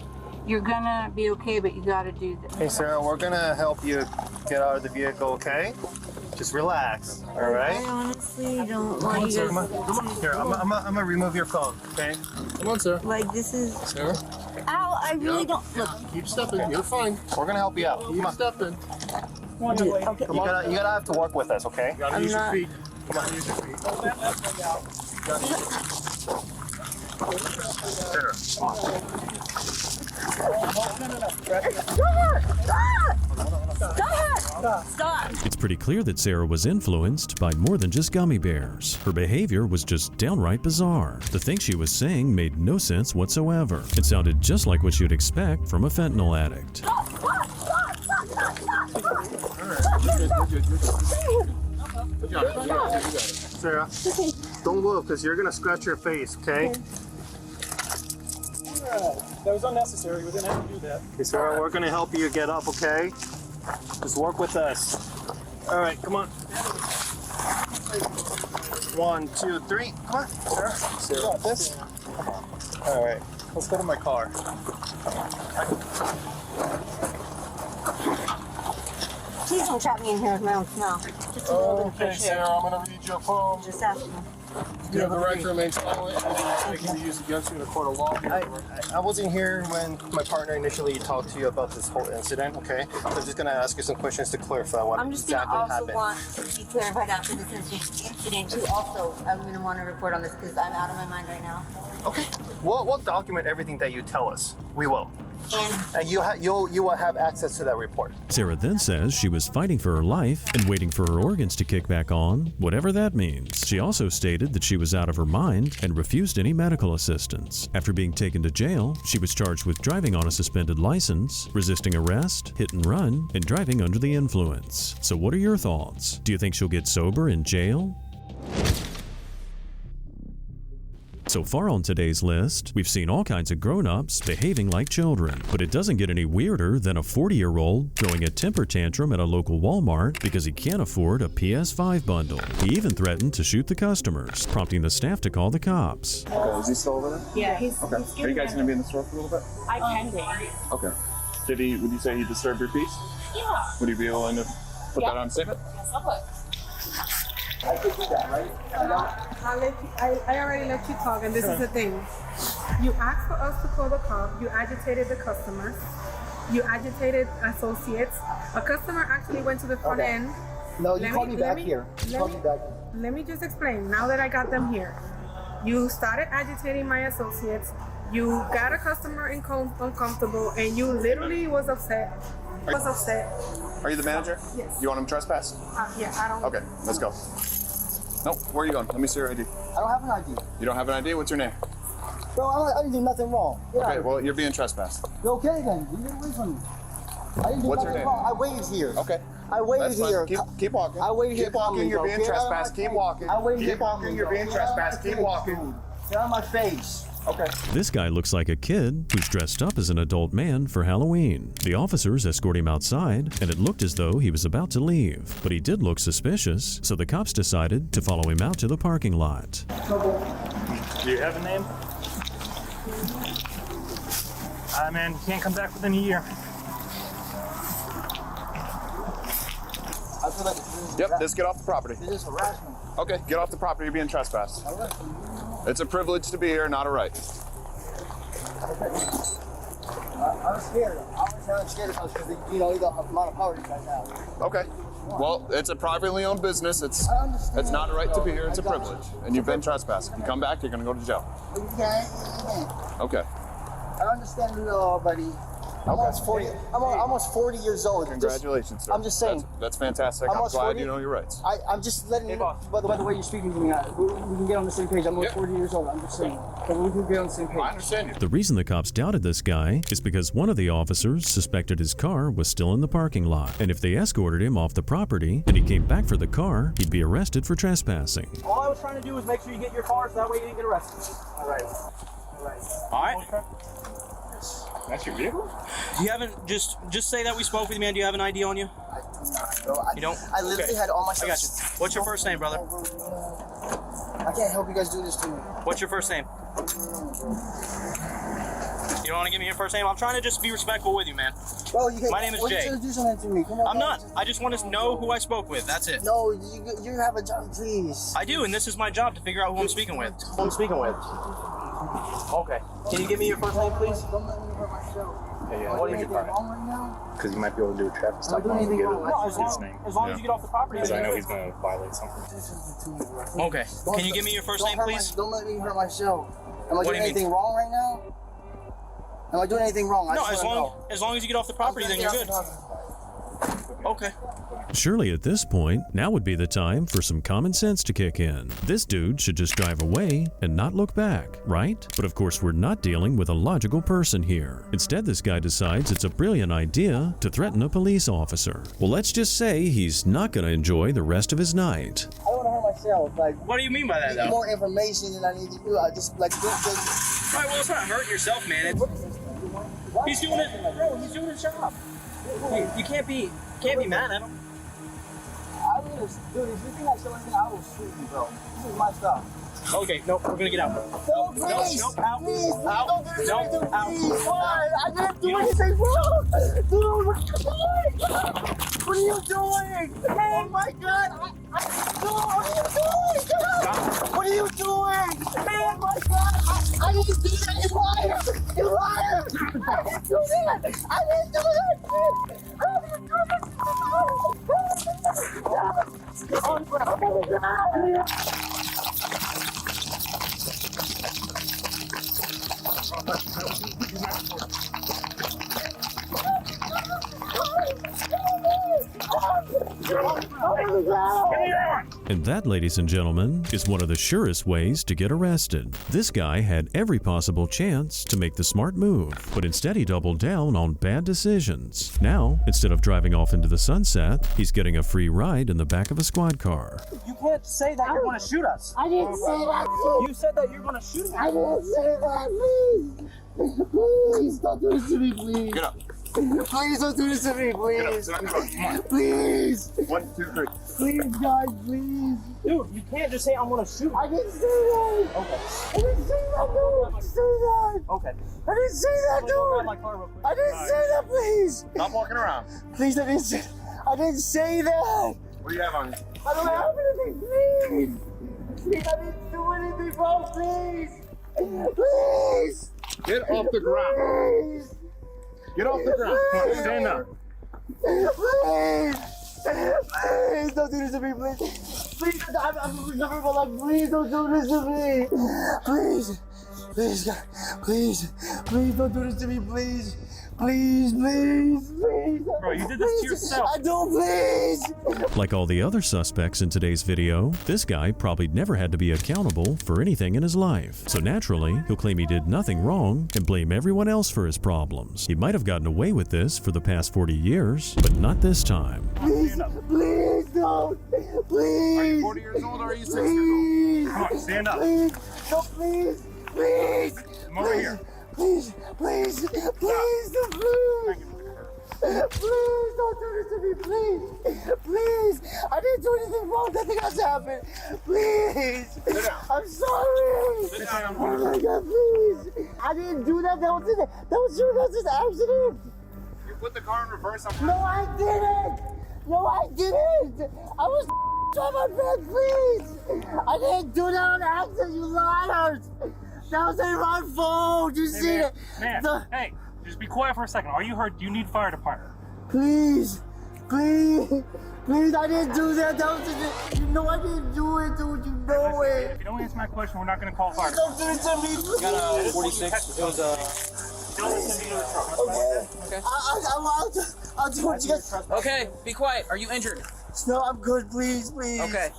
You're gonna be okay, but you gotta do this. Hey, Sarah, we're gonna help you get out of the vehicle, okay? Just relax, all right? I honestly don't want you Come on. Here, I'm gonna remove your phone, okay? Come on, Sarah. Like, this is... Sarah? Ow, I really don't... Look. Keep stepping. You're fine. We're gonna help you out. Keep stepping. Dude, okay. You gotta have to work with us, okay? You gotta use your feet. Come on, use your feet. Stop! It's pretty clear that Sarah was influenced by more than just gummy bears. Her behavior was just downright bizarre. The things she was saying made no sense whatsoever. It sounded just like what you'd expect from a fentanyl addict. Good job. Sarah, don't move because you're gonna scratch your face, okay? That was unnecessary. We didn't have to do that. Okay, Sarah, we're gonna help you get up, okay? Just work with us. All right, come on. 1, 2, 3. Come on, Sarah. Sarah, you got this? Come on. All right, let's go to my car. Please don't trap me in here with my own smell. Just a little bit of Okay, fresh air. Sarah, I'm gonna read your poem. Just asking. You have the right to remain silent. Anything can be used against you in a court of law. I wasn't here when my partner initially talked to you about this whole incident, okay? I'm just gonna ask you some questions to clarify what I'm just exactly gonna also happened. want to be clarified after this incident too. Also, I'm gonna want to report on this because I'm out of my mind right now. Okay. We'll document everything that you tell us. We will. And you will have access to that report. Sarah then says she was fighting for her life and waiting for her organs to kick back on, whatever that means. She also stated that she was out of her mind and refused any medical assistance. After being taken to jail, she was charged with driving on a suspended license, resisting arrest, hit and run, and driving under the influence. So what are your thoughts? Do you think she'll get sober in jail? So far on today's list, we've seen all kinds of grown-ups behaving like children, but it doesn't get any weirder than a 40-year-old throwing a temper tantrum at a local Walmart because he can't afford a PS5 bundle. He even threatened to shoot the customers, prompting the staff to call the cops. Okay, is he still over there? Yeah, he's. Okay. He's Are you guys going to be in the store for a little bit? I can be. Okay. Would you say he disturbed your peace? Yeah. Would you be willing to put that on statement? Yes, I would. I could do that, right? I already let you talk, and this is the thing. You asked for us to call the cop. You agitated the customers. You agitated associates. A customer actually went to the front end. No, you called me back here. Let me just explain. Now that I got them here, you started agitating my associates. You got a customer uncomfortable, and you literally was upset. Are you the manager? Yes. You want him to trespass? Yeah, I don't. Okay, let's go. No, where are you going? Let me see your ID. I don't have an ID. You don't have an ID? What's your name? Bro, I didn't do nothing wrong. Okay, well, you're being trespassed. Okay then, you get away from me. I didn't do What's your nothing name? wrong. I waited here. Okay. I waited That's fine. here. Keep walking. I waited here. Keep walking, you're being trespassed. Keep walking. I waited here. Keep walking, you're being trespassed. Keep walking. Get out of my face. Okay. This guy looks like a kid who's dressed up as an adult man for Halloween. The officers escort him outside, and it looked as though he was about to leave. But he did look suspicious, so the cops decided to follow him out to the parking lot. Do you have a name? Man, you can't come back within a year. I feel like Yep, just get off the property. this is harassment. Okay, get off the property. You're being trespassed. It's a privilege to be here, not a right. I'm scared. I'm scared of us because the amount of power you guys have. Okay. Well, it's a privately owned business. It's not a right to be here. It's a privilege. And you've been trespassed. If you come back, you're going to go to jail. You can't. Okay. I understand the law, buddy. I'm almost 40. I'm almost 40 years old. Congratulations, sir. I'm just saying. That's fantastic. I'm almost glad 40. you know your rights. I'm just letting you know. By the way you're speaking to me, we can get on the same page. I'm almost 40 years old. I'm just saying. But we can get on the same page. I understand you. The reason the cops doubted this guy is because one of the officers suspected his car was still in the parking lot, and if they escorted him off the property and he came back for the car, he'd be arrested for trespassing. All I was trying to do was make sure you get your car so that way you didn't get arrested. All right. All right. That's your vehicle? You haven't just say that we spoke with you, man. Do you have an ID on you? You don't? I literally had all my I got you. What's your first name, brother? I can't help you guys do this to me. What's your first name? You don't want to give me your first name? I'm trying to just be respectful with you, man. Bro, you can't. My name is Jay. Do something to me. Come on. I'm not. I just want to know who I spoke with. That's it. No, you have a job, please. I do, and this is my job to figure out who I'm speaking with. Who I'm speaking with. Okay. Can you give me your first name, please? Don't let me hurt myself. Yeah. What is your car? Because you might be able to do a traffic stop. No, as long as you get off the property. Because I know he's going to violate something. Okay. Can you give me your first name, please? Don't let me hurt myself. Am I What do doing you mean? anything wrong right now? Am I doing anything wrong? No, as long as you get off the property, then you're good. Okay. Surely at this point, now would be the time for some common sense to kick in. This dude should just drive away and not look back, right? But of course, we're not dealing with a logical person here. Instead, this guy decides it's a brilliant idea to threaten a police officer. Well, let's just say he's not going to enjoy the rest of his night. I don't want to hurt myself. Like, what do you mean by that, though? More information than I need to do. I just like do things. All right, well, it's not hurting yourself, man. He's doing it, bro. He's doing his job. You can't be mad at him. I mean, dude, if you think I show anything, I will shoot you, bro. This is my stuff. Okay, no, we're gonna get out. No, please, no, out, please, out, don't do no, anything, out. please. Why? I didn't do anything wrong. Dude, what are you doing? What are you doing? Oh my God! Dude, what are you doing? God, what are you doing? Oh my God! I didn't do that. You liar! You liar! I didn't do that. I didn't do that. I didn't do that. And that, ladies and gentlemen, is one of the surest ways to get arrested. This guy had every possible chance to make the smart move, but instead he doubled down on bad decisions. Now, instead of driving off into the sunset, he's getting a free ride in the back of a squad car. You can't say that you're going to shoot us. I didn't say that. You said that you're going to shoot us. I didn't say that. Please. Please, don't do this to me, please. Get up. Please don't do this to me, please. Get up. Come on. Please. 1, 2, 3. Please, guys, please. Dude, you can't just say I'm going to shoot you. I didn't say that. Okay. I didn't say that, dude. I didn't say that. Okay. I didn't say that, dude. My car real quick. I didn't say that, please. Stop walking around. Please, I didn't say that. What do you have on you? I don't have anything, please. Please, I didn't do anything wrong, please. Please. Get off the ground. Please. Get off the ground. Come on, stand up. Please. Please don't do this to me, please. Please, I'm recovering my life. Please don't do this to me. Please. Please, God. Please. Please don't do this to me, please. Please, please, please. Bro, you did this to yourself. I don't, please. Like all the other suspects in today's video, this guy probably never had to be accountable for anything in his life. So naturally, he'll claim he did nothing wrong and blame everyone else for his problems. He might have gotten away with this for the past 40 years, but not this time. Please, please don't. Please. Are you 40 years old or are you 6 years old? Come on, stand up. Please, no, please, please. Come over here. Please, please, please, please. Please don't do this to me, please. Please. I didn't do anything wrong. Nothing else happened. Please. I'm sorry. Sit down. Oh my God, please. I didn't do that. That was just an accident. You put the car in reverse. No, I didn't. No, I didn't. I was on my bed, please. I didn't do that on accident, you liars. That was my fault. You see it? Man, hey, just be quiet for a second. Are you hurt? Do you need fire department? Please, please, please. I didn't do that. That was just, you know I didn't do it, dude. You know it. If you don't answer my question, we're not going to call fire. Don't do it to me, please. Got a 46. It was Okay. I'll do what you guys. Okay, be quiet. Are you injured? No, I'm good. Please, please. Okay.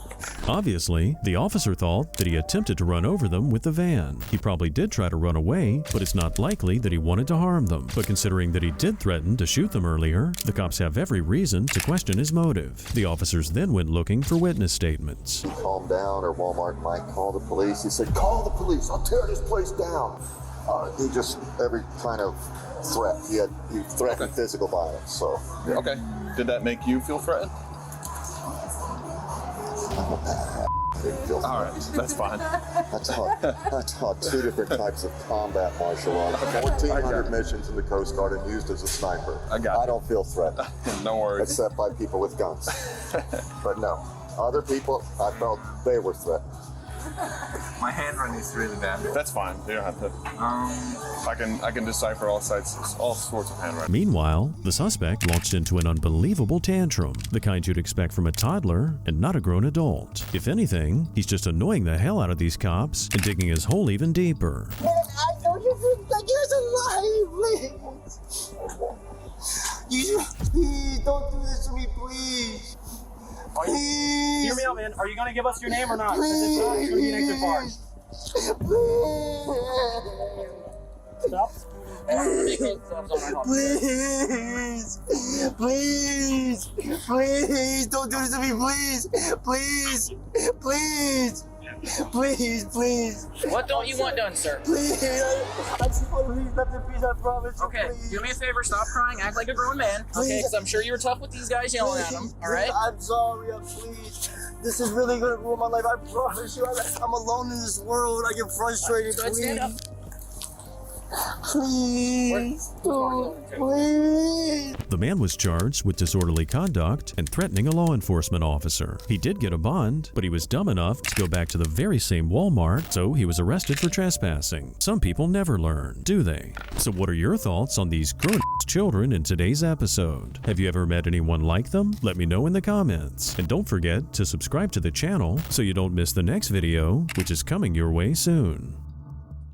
Obviously, the officer thought that he attempted to run over them with the van. He probably did try to run away, but it's not likely that he wanted to harm them. But considering that he did threaten to shoot them earlier, the cops have every reason to question his motive. The officers then went looking for witness statements. Calm down, or Walmart might call the police. He said, call the police, I'll tear this place down. He just, every kind of threat. He threatened physical violence, so. Okay. Did that make you feel threatened? didn't feel All right, that's fine. I taught 2 different types of combat martial arts, 1,400 missions in the Coast Guard, and used as a sniper. I don't feel threatened. No worries. Except by people with guns. But no, other people, I felt they were threatened. My handwriting is really bad. That's fine. You don't have to. I can decipher all sorts of handwriting. Meanwhile, the suspect launched into an unbelievable tantrum, the kind you'd expect from a toddler and not a grown adult. If anything, he's just annoying the hell out of these cops and digging his hole even deeper. I know you're alive, please. Please don't do this to me, please. Please. Hear me out, man. Are you gonna give us your name or not? Because if not, it's gonna be an extra charge. Stop. Please, please, please, don't do this to me, please, please, please, please, please. What don't you want done, sir? Please, I just want to leave left in peace, I promise. Okay, please. do me a favor, stop crying, act like a grown man. Okay, because I'm sure you were tough with these guys yelling at them, all right? I'm sorry, please. This is really gonna ruin my life, I promise you. I'm alone in this world, I get frustrated, please. Stand up. Please, please. The man was charged with disorderly conduct and threatening a law enforcement officer. He did get a bond, but he was dumb enough to go back to the very same Walmart, so he was arrested for trespassing. Some people never learn, do they? So what are your thoughts on these grown children in today's episode? Have you ever met anyone like them? Let me know in the comments. And don't forget to subscribe to the channel so you don't miss the next video, which is coming your way soon.